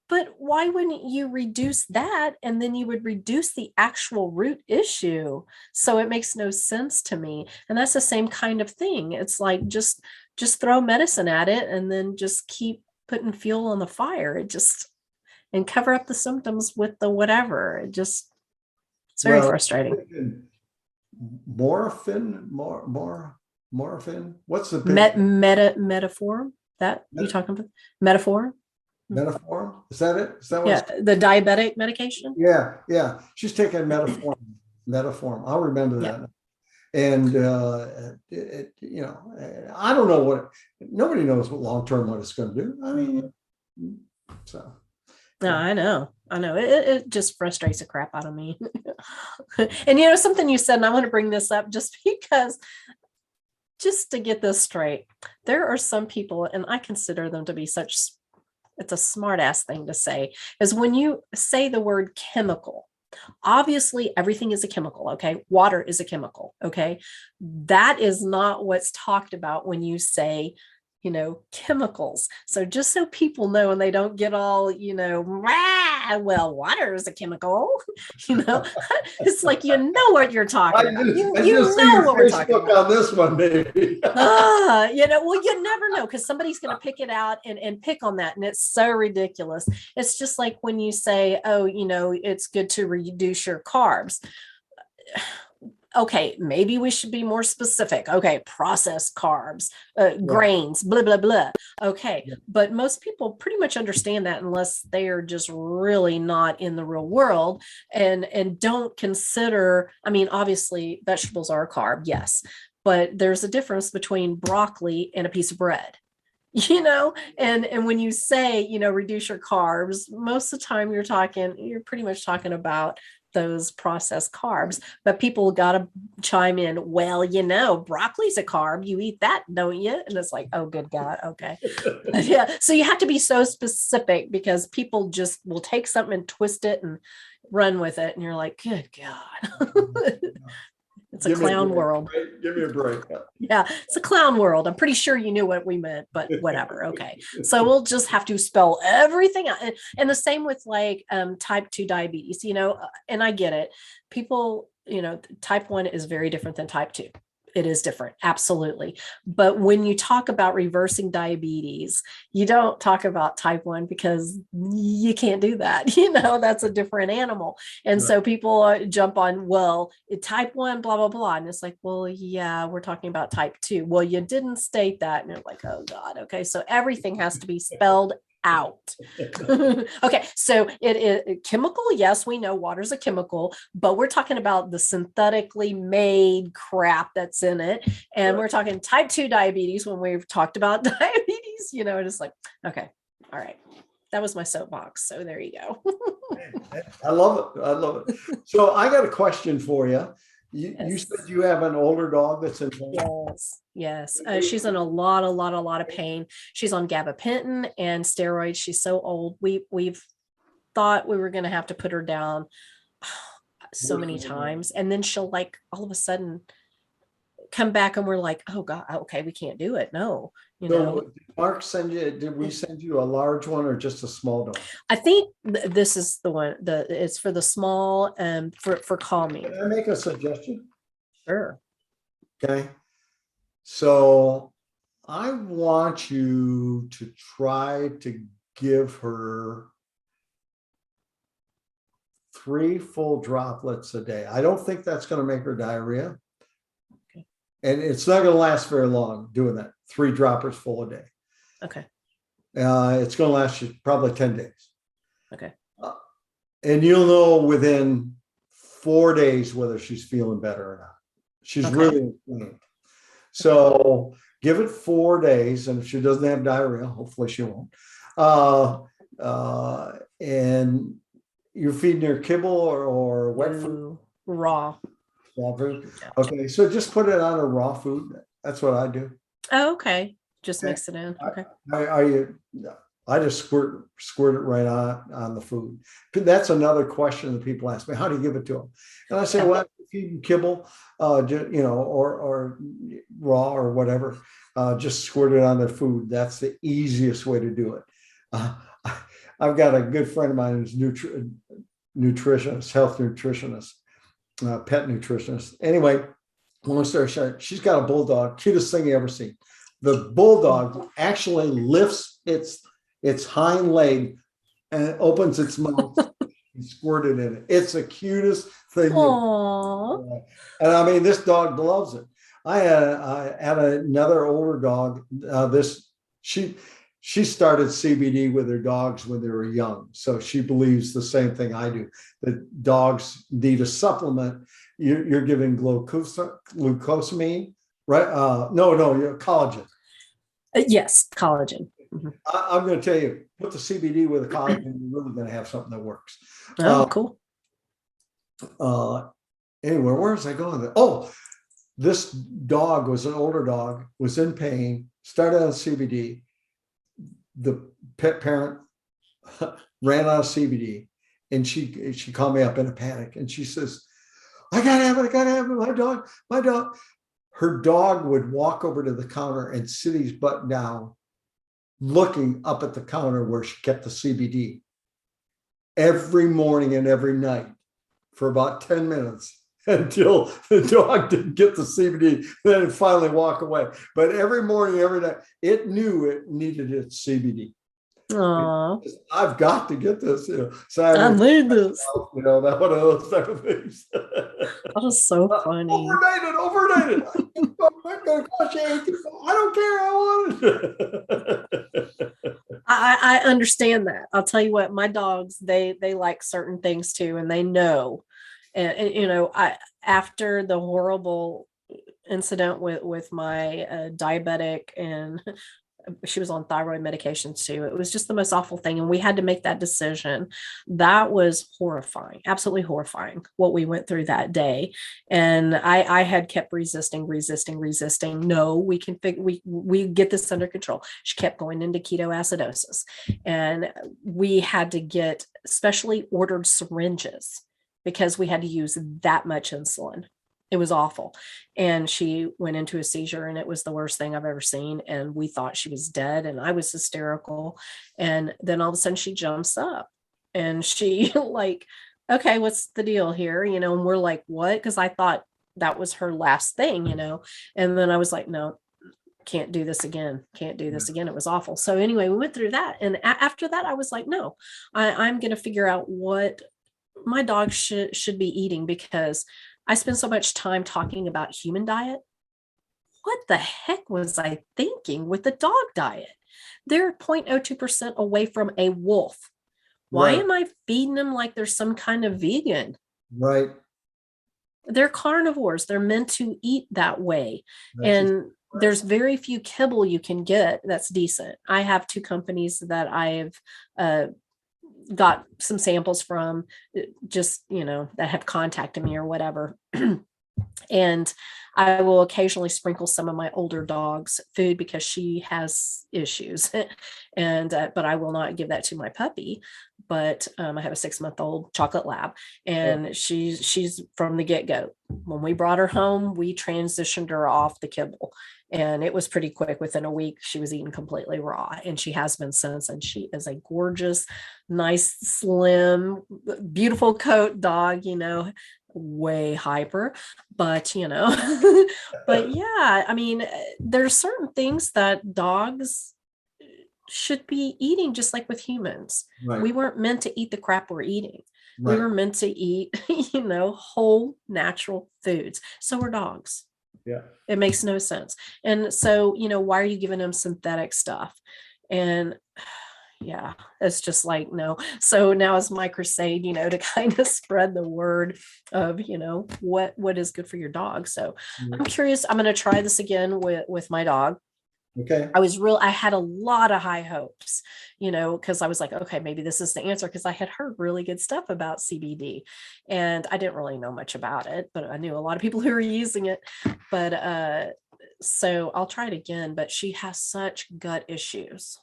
but why wouldn't you reduce that? And then you would reduce the actual root issue. So it makes no sense to me. And that's the same kind of thing. It's like, just throw medicine at it and then just keep putting fuel on the fire. And cover up the symptoms with the whatever. It's very frustrating. Morphine. What's the Metaform? That you talking about? Metaform? Metaform? Is that it? Is that what? Yeah, the diabetic medication. Yeah. She's taking Metaform. I'll remember that. And I don't know what. Nobody knows what long-term what it's going to do. I mean, so. No, I know. It just frustrates the crap out of me. And something you said, and I want to bring this up just because, just to get this straight, there are some people, and I consider them to be it's a smart ass thing to say, is when you say the word chemical, obviously everything is a chemical. Okay. Water is a chemical. Okay. That is not what's talked about when you say, chemicals. So just so people know, and they don't get all, well, water is a chemical, it's like, what you're talking about. You know what we're talking about on this one, baby. well, you never know, because somebody's going to pick it out and pick on that. And it's so ridiculous. It's just like when you say, oh, it's good to reduce your carbs. Okay, maybe we should be more specific. Okay, processed carbs, grains, blah, blah, blah. Okay, but most people pretty much understand that unless they are just really not in the real world and don't consider, obviously vegetables are a carb, yes, but there's a difference between broccoli and a piece of bread. And when you say, reduce your carbs, most of the time you're pretty much talking about those processed carbs, but people got to chime in. Well, broccoli's a carb. You eat that, don't you? And it's like, oh, good God. Okay. Yeah. So you have to be so specific, because people just will take something and twist it and run with it. And you're like, good God. It's a clown world. Give me a break. Yeah, it's a clown world. I'm pretty sure you knew what we meant, but whatever. Okay. So we'll just have to spell everything out. And the same with like type 2 diabetes, and I get it. People, type 1 is very different than type 2. It is different. Absolutely. But when you talk about reversing diabetes, you don't talk about type 1, because you can't do that. That's a different animal. And so people jump on, well, type 1, blah, blah, blah. And it's like, well, yeah, we're talking about type 2. Well, you didn't state that. And you're like, oh God. Okay. So everything has to be spelled out. Okay, so it is chemical. Yes, we know water's a chemical, but we're talking about the synthetically made crap that's in it. And we're talking type 2 diabetes when we've talked about diabetes, just like, okay, all right. That was my soapbox. So there you go. I love it. So I got a question for you. You said you have an older dog that's in pain. Yes. She's in a lot of pain. She's on gabapentin and steroids. She's so old. We've thought we were going to have to put her down so many times. And then she'll like all of a sudden come back and we're like, oh God, okay, we can't do it. No, Did Mark did we send you a large one or just a small dog? I think this is the one, it's for the small for calming. Can I make a suggestion? Sure. Okay. So I want you to try to give her 3 full droplets a day. I don't think that's going to make her diarrhea. Okay. And it's not going to last very long doing that. 3 droppers full a day. Okay. It's going to last you probably 10 days. Okay. And you'll know within 4 days whether she's feeling better or not. She's really inflamed. So give it 4 days. And if she doesn't have diarrhea, hopefully she won't. And you're feeding her kibble or wet food? Raw. Raw food. Okay. So just put it on a raw food. That's what I do. Oh, okay. Just mix it in. Okay. I just squirt it right on the food. That's another question that people ask me. How do you give it to them? And I say, well, if you kibble, or raw or whatever, just squirt it on their food. That's the easiest way to do it. I've got a good friend of mine who's nutritionist, health nutritionist, pet nutritionist. Anyway, long story short, she's got a bulldog, cutest thing you ever seen. The bulldog actually lifts its hind leg and opens its mouth and squirted in it. It's the cutest thing. And I mean, this dog loves it. I had another older dog. She started CBD with her dogs when they were young. So she believes the same thing I do, that dogs need a supplement. You're giving glucosamine, right? No, you're collagen. Yes, collagen. Mm-hmm. I'm going to tell you, put the CBD with the collagen, you're really going to have something that works. Oh, cool. Anyway, where was I going? Oh, this dog was an older dog, was in pain, started on CBD. The pet parent ran out of CBD, and she called me up in a panic, and she says, I gotta have it, my dog. Her dog would walk over to the counter and sit his butt down, looking up at the counter where she kept the CBD every morning and every night for about 10 minutes until the dog didn't get the CBD, then it finally walk away. But every morning, every night, it knew it needed its CBD. Aww. I've got to get this. So I need this. That one of those type of things. That is so funny. Overnighted. I'm not going to cost you $18. I don't care. I want it. I understand that. I'll tell you what, my dogs, they like certain things too, and they know. And after the horrible incident with my diabetic, and she was on thyroid medications too. It was just the most awful thing. And we had to make that decision. That was horrifying, absolutely horrifying what we went through that day. And I had kept resisting. No, we can we get this under control. She kept going into ketoacidosis, and we had to get specially ordered syringes because we had to use that much insulin. It was awful. And she went into a seizure, and it was the worst thing I've ever seen. And we thought she was dead, and I was hysterical. And then all of a sudden she jumps up and she like, okay, what's the deal here? And we're like, what? Because I thought that was her last thing, and then I was like, no, can't do this again. It was awful. So anyway, we went through that. And after that, I was like, no, I'm going to figure out what my dog should be eating, because I spend so much time talking about human diet. What the heck was I thinking with the dog diet? They're 0.02% away from a wolf. Why am I feeding them like they're some kind of vegan? Right. They're carnivores. They're meant to eat that way. And there's very few kibble you can get that's decent. I have 2 companies that I've got some samples from, just that have contacted me or whatever. And I will occasionally sprinkle some of my older dog's food because she has issues. And but I will not give that to my puppy. But I have a 6-month-old chocolate lab, and she's from the get-go. When we brought her home, we transitioned her off the kibble, and it was pretty quick. Within a week, she was eating completely raw, and she has been since. And she is a gorgeous, nice, slim, beautiful coat dog, way hyper, but but yeah, I mean, there's certain things that dogs should be eating, just like with humans. We weren't meant to eat the crap we're eating. We Right. were meant to eat, whole natural foods. So we're dogs. Yeah. It makes no sense. And so, why are you giving them synthetic stuff? And yeah, it's just like, no. So now is my crusade, to kind of spread the word of, what is good for your dog. So I'm curious. I'm going to try this again with my dog. Okay. I had a lot of high hopes, because I was like, okay, maybe this is the answer, because I had heard really good stuff about CBD and I didn't really know much about it, but I knew a lot of people who were using it. But so I'll try it again, but she has such gut issues.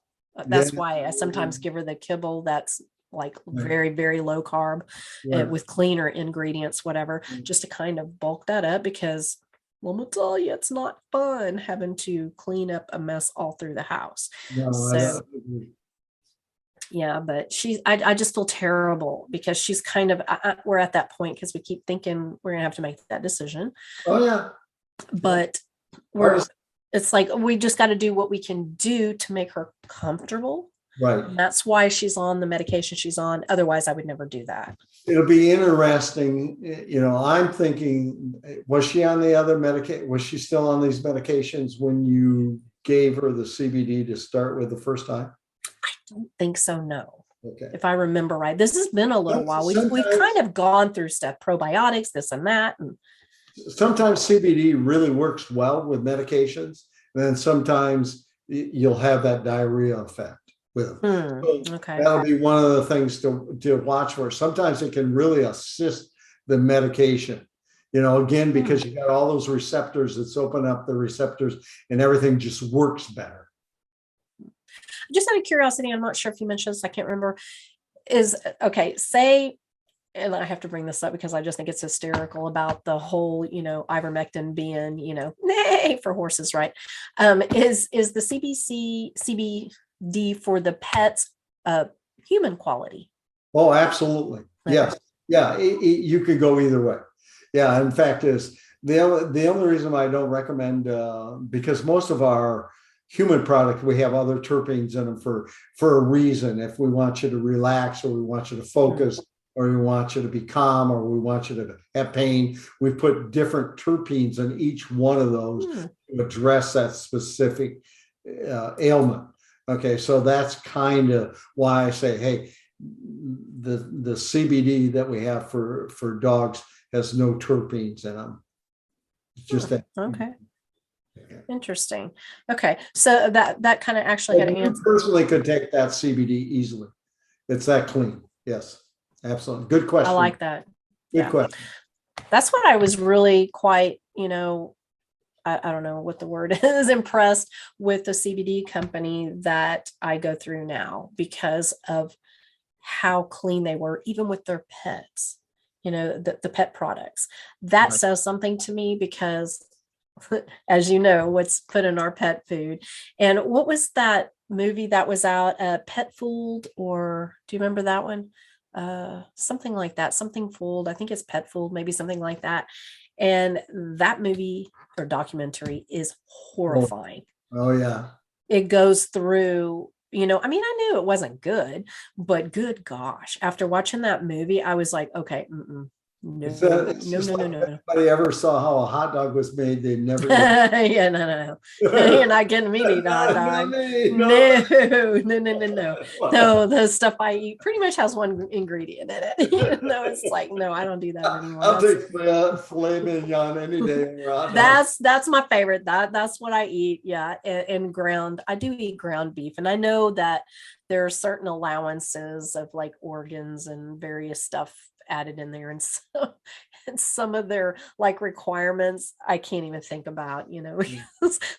That's Yeah. why I sometimes give her the kibble that's like Right. very, very low carb Right. with cleaner ingredients, whatever, just to kind of bulk that up, because well, I'm gonna tell you, it's not fun having to clean up a mess all through the house. No, So yeah, but I just feel terrible because she's kind of, we're at that point because we keep thinking we're gonna have to make that decision, oh yeah. but it's like, we just got to do what we can do to make her comfortable. Right. And that's why she's on the medication she's on. Otherwise, I would never do that. It'll be interesting. I'm thinking, was she on the other medication? Was she still on these medications when you gave her the CBD to start with the first time? I don't think so, no. Okay. If I remember right. This has been a little while. We've kind of gone through stuff, probiotics, this and that. And sometimes CBD really works well with medications. And then sometimes you'll have that diarrhea effect with them. So okay. that'll be one of the things to watch for. Sometimes it can really assist the medication, again, because you got all those receptors that's open up the receptors and everything just works better. Just out of curiosity, I'm not sure if you mentioned this, I can't remember, and I have to bring this up because I just think it's hysterical about the whole, ivermectin being, nay for horses, right? Is the CBD for the pets human quality? Oh, absolutely. Okay. Yes. Yeah. You could go either way. Yeah. In fact, is the only reason I don't recommend, because most of our human product, we have other terpenes in them for a reason. If we want you to relax, or we want you to focus, or we want you to be calm, or we want you to have pain, we put different terpenes in each one of those to address that specific ailment. Okay, so that's kind of why I say, hey, the CBD that we have for dogs has no terpenes in them. It's just that. Okay. Interesting. Okay, so that kind of actually had an answer. Personally could take that CBD easily. It's that clean. Yes, absolutely. Good question. I like that. Good question. That's what I was really quite, I don't know what the word is, impressed with the CBD company that I go through now, because of how clean they were, even with their pets, the pet products. That says something to me, because as you know, what's put in our pet food. And what was that movie that was out, Pet Fooled, or do you remember that one? Something like that, something fooled. I think it's Pet Fooled, maybe something like that. And that movie or documentary is horrifying. Oh yeah. It goes through, I knew it wasn't good, but good gosh, after watching that movie, I was like, okay, no. Anybody ever saw how a hot dog was made? They never. Yeah, no. You're not getting me to eat a hot dog. No. No, the stuff I eat pretty much has one ingredient in it. It's like, no, I don't do that anymore. I'll take filet mignon any day. That's my favorite. That's what I eat. Yeah, and ground. I do eat ground beef, and I know that there are certain allowances of like organs and various stuff added in there, and so and some of their like requirements I can't even think about,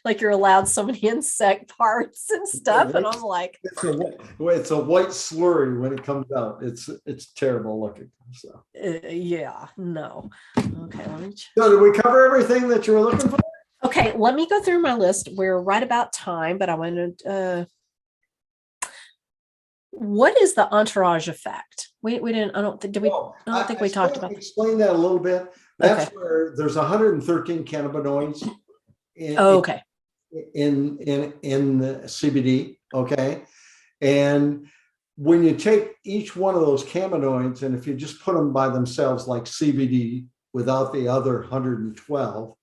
like you're allowed so many insect parts and stuff, and I'm like, it's a white slurry when it comes out. It's terrible looking. So yeah, no. Okay, let me check. So did we cover everything that you were looking for? Okay, let me go through my list. We're right about time, but I wanted what is the entourage effect? We didn't. I don't think. Did we? I don't think we talked about. Explain that a little bit. That's where there's 113 cannabinoids. Okay. In the CBD. Okay, and when you take each one of those cannabinoids, and if you just put them by themselves, like CBD without the other 112,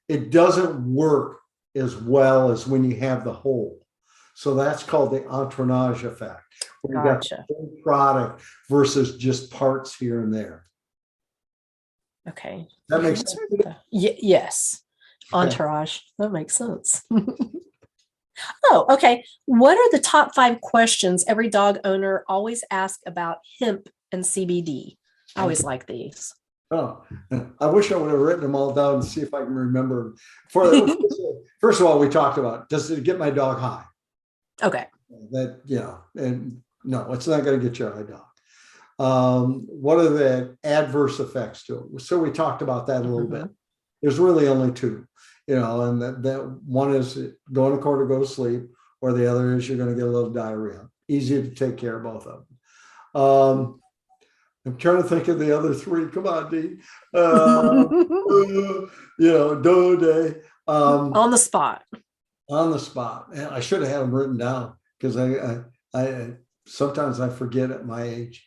it doesn't work as well as when you have the whole. So that's called the entourage effect. Where you got the whole product versus just parts here and there. Okay. That makes sense. Yes. Entourage. That makes sense. Oh, okay. What are the top 5 questions every dog owner always asks about hemp and CBD? I always like these. Oh, I wish I would have written them all down and see if I can remember. First of all, we talked about, does it get my dog high? Okay. That, yeah, and no, it's not going to get your high dog. What are the adverse effects to it? So we talked about that a little bit. There's really only 2. And that one is going to court or go to sleep, or the other is you're going to get a little diarrhea. Easy to take care of both of them. I'm trying to think of the other 3. Come on, D. Day. On the spot. On the spot. And I should have had them written down because I sometimes I forget at my age.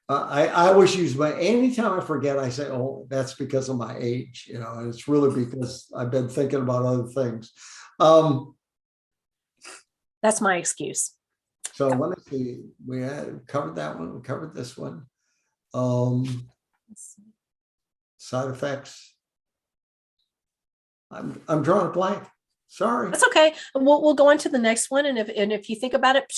I always use anytime I forget, I say, oh, that's because of my age, and it's really because I've been thinking about other things. That's my excuse. So let me see. We had covered that one. We covered this one. Side effects. I'm drawing a blank. Sorry. That's okay. We'll go on to the next one, and if you think about it,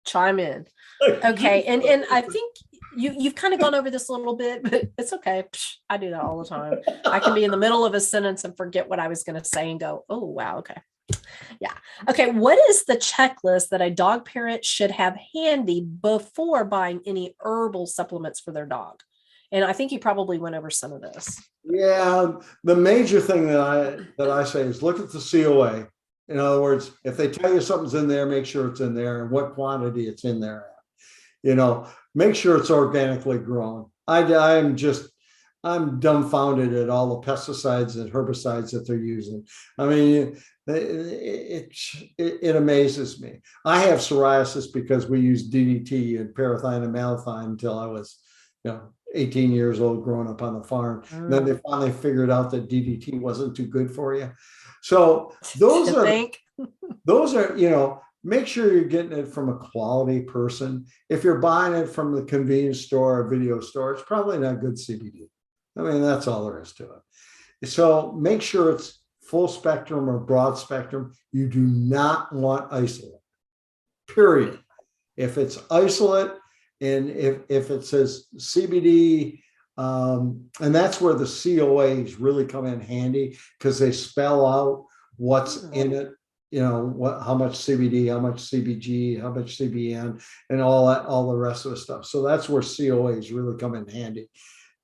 chime in. Okay, and I think you've kind of gone over this a little bit, but it's okay. I do that all the time. I can be in the middle of a sentence and forget what I was going to say and go, oh wow, okay. Yeah. Okay. What is the checklist that a dog parent should have handy before buying any herbal supplements for their dog? And I think you probably went over some of this. Yeah. The major thing that I say is look at the COA. In other words, if they tell you something's in there, make sure it's in there and what quantity it's in there at. Make sure it's organically grown. I'm dumbfounded at all the pesticides and herbicides that they're using. I mean, it amazes me. I have psoriasis because we used DDT and parathine and malathion until I was, 18 years old, growing up on the farm. Then they finally figured out that DDT wasn't too good for you. So those are, make sure you're getting it from a quality person. If you're buying it from the convenience store or video store, it's probably not good CBD. I mean, that's all there is to it. So make sure it's full spectrum or broad spectrum. You do not want isolate, period. If it's isolate and if it says CBD, and that's where the COAs really come in handy because they spell out what's in it, how much CBD, how much CBG, how much CBN, and all the rest of the stuff. So that's where COAs really come in handy.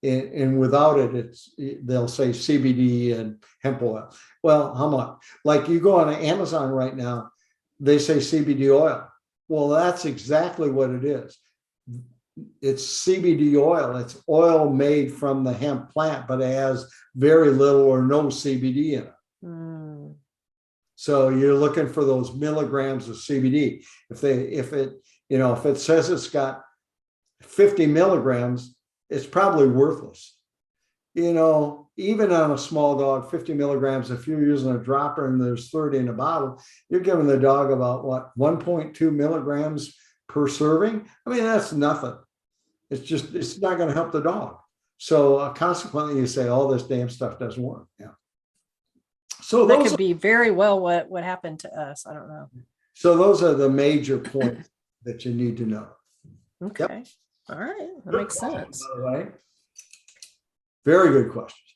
And without it, they'll say CBD and hemp oil. Well, how much? Like you go on Amazon right now, they say CBD oil. Well, that's exactly what it is. It's CBD oil. It's oil made from the hemp plant, but it has very little or no CBD in it. So you're looking for those milligrams of CBD. If it says it's got 50 milligrams, it's probably worthless. Even on a small dog, 50 milligrams, if you're using a dropper and there's 30 in a bottle, you're giving the dog about 1.2 milligrams per serving. I mean, that's nothing. It's not going to help the dog. So consequently, you say all this damn stuff doesn't work. Yeah. So that could be very well what happened to us. I don't know. So those are the major points that you need to know. Okay. Yep. All right. That makes sense. By the way. Very good question.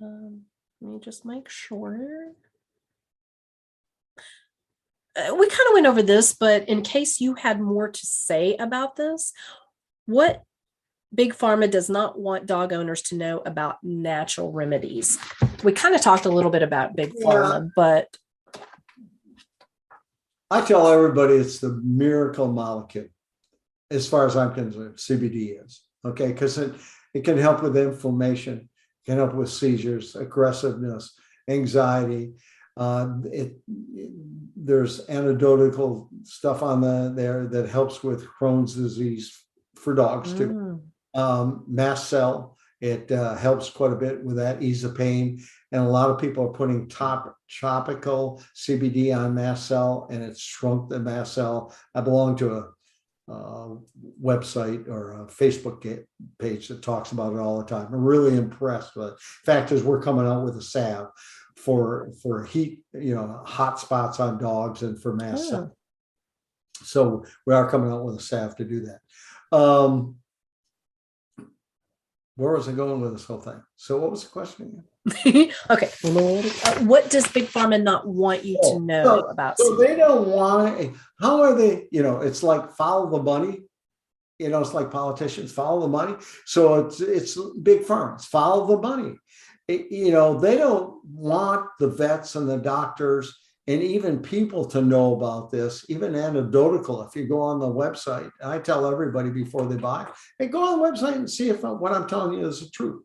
Let me just make sure. We kind of went over this, but in case you had more to say about this, what Big Pharma does not want dog owners to know about natural remedies? We kind of talked a little bit about Big Pharma, but I tell everybody it's the miracle molecule. As far as I'm concerned, CBD is, okay, because it can help with inflammation, it can help with seizures, aggressiveness, anxiety. there's anecdotal stuff on there that helps with Crohn's disease for dogs too. Mast cell, it helps quite a bit with that, ease of pain. And a lot of people are putting topical CBD on mast cell, and it's shrunk the mast cell. I belong to a website or a Facebook page that talks about it all the time. I'm really impressed with it. Fact is, we're coming out with a salve for heat, hot spots on dogs and for mast cell. So we are coming out with a salve to do that. Where was I going with this whole thing? So what was the question again? Okay. What does Big Pharma not want you to know about? So they don't want to, how are they, it's like follow the money. It's like politicians follow the money. So it's Big Pharma, it's follow the money. They don't want the vets and the doctors and even people to know about this, even anecdotal. If you go on the website, I tell everybody before they buy, hey, go on the website and see if what I'm telling you is the truth.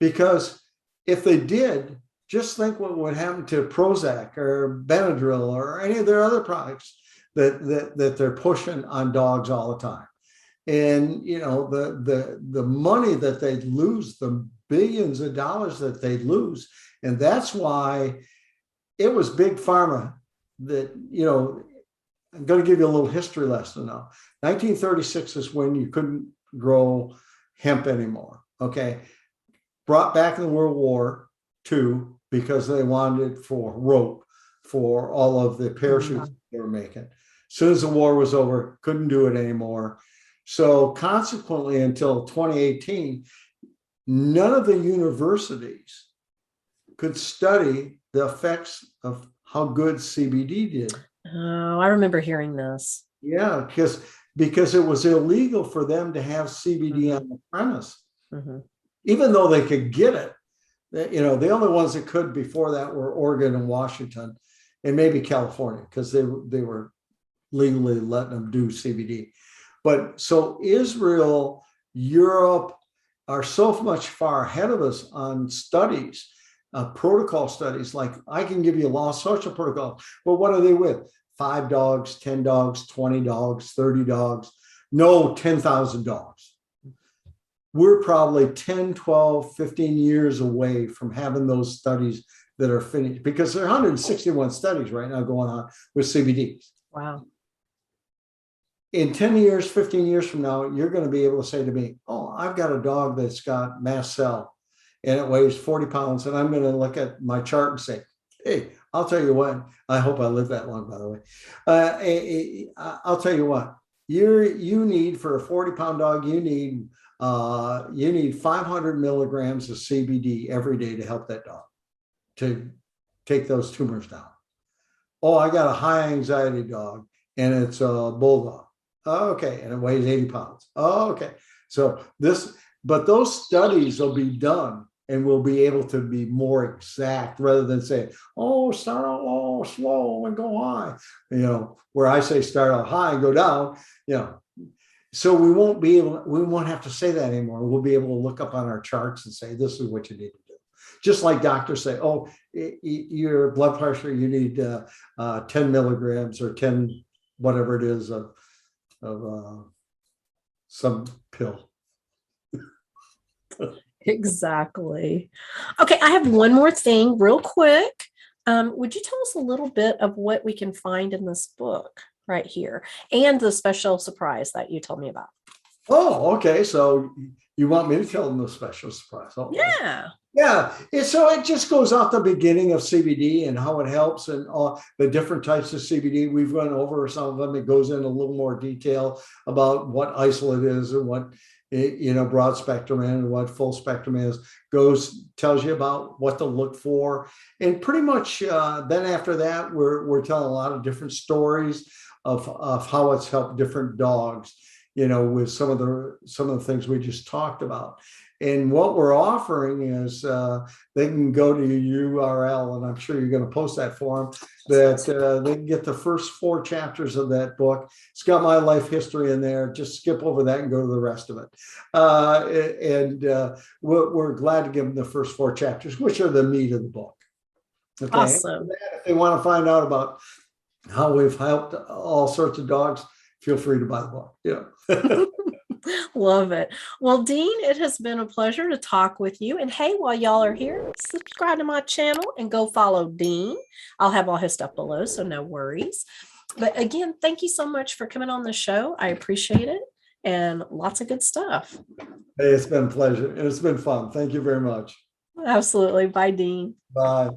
Because if they did, just think what would happen to Prozac or Benadryl or any of their other products that they're pushing on dogs all the time. And the money that they'd lose, the billions of dollars that they'd lose. And that's why it was Big Pharma that, I'm going to give you a little history lesson now. 1936 is when you couldn't grow hemp anymore. Okay. Brought back in World War II because they wanted it for rope for all of the parachutes they were making. As soon as the war was over, couldn't do it anymore. So consequently, until 2018, none of the universities could study the effects of how good CBD did. Oh, I remember hearing this. Yeah, because it was illegal for them to have CBD on the premise. Even though they could get it. The only ones that could before that were Oregon and Washington and maybe California, because they were legally letting them do CBD. But so Israel, Europe are so much far ahead of us on studies, protocol studies. Like I can give you all sorts of protocols, but what are they with? 5 dogs, 10 dogs, 20 dogs, 30 dogs, no 10,000 dogs. We're probably 10, 12, 15 years away from having those studies that are finished, because there are 161 studies right now going on with CBDs. Wow. In 10 years, 15 years from now, you're going to be able to say to me, oh, I've got a dog that's got mast cell and it weighs 40 pounds. And I'm going to look at my chart and say, hey, I'll tell you what, I hope I live that long, by the way. I'll tell you what, you need for a 40-pound dog, you need 500 milligrams of CBD every day to help that dog to take those tumors down. Oh, I got a high anxiety dog and it's a bulldog. Oh, okay. And it weighs 80 pounds. Oh, okay. So but those studies will be done and we'll be able to be more exact rather than say, oh, start out low, slow and go high, where I say start out high and go down, So we won't have to say that anymore. We'll be able to look up on our charts and say, this is what you need to do. Just like doctors say, oh, your blood pressure, you need 10 milligrams or 10, whatever it is of some pill. Exactly. Okay, I have one more thing real quick. Would you tell us a little bit of what we can find in this book right here and the special surprise that you told me about? Oh, okay. So you want me to tell them the special surprise? Oh, yeah. Yeah. So it just goes out the beginning of CBD and how it helps and all the different types of CBD. We've run over some of them. It goes in a little more detail about what isolate is and what broad spectrum and what full spectrum is, tells you about what to look for. And pretty much then after that, we're telling a lot of different stories of how it's helped different dogs, with some of the things we just talked about. And what we're offering is they can go to your URL, and I'm sure you're going to post that for them, that they can get the first 4 chapters of that book. It's got my life history in there. Just skip over that and go to the rest of it. We're glad to give them the first 4 chapters, which are the meat of the book. Okay. Awesome. If they want to find out about how we've helped all sorts of dogs, feel free to buy the book. Yeah. Love it. Well, Dean, it has been a pleasure to talk with you. And hey, while y'all are here, subscribe to my channel and go follow Dean. I'll have all his stuff below, so no worries. But again, thank you so much for coming on the show. I appreciate it, and lots of good stuff. Hey, it's been a pleasure. It's been fun. Thank you very much. Absolutely. Bye, Dean. Bye.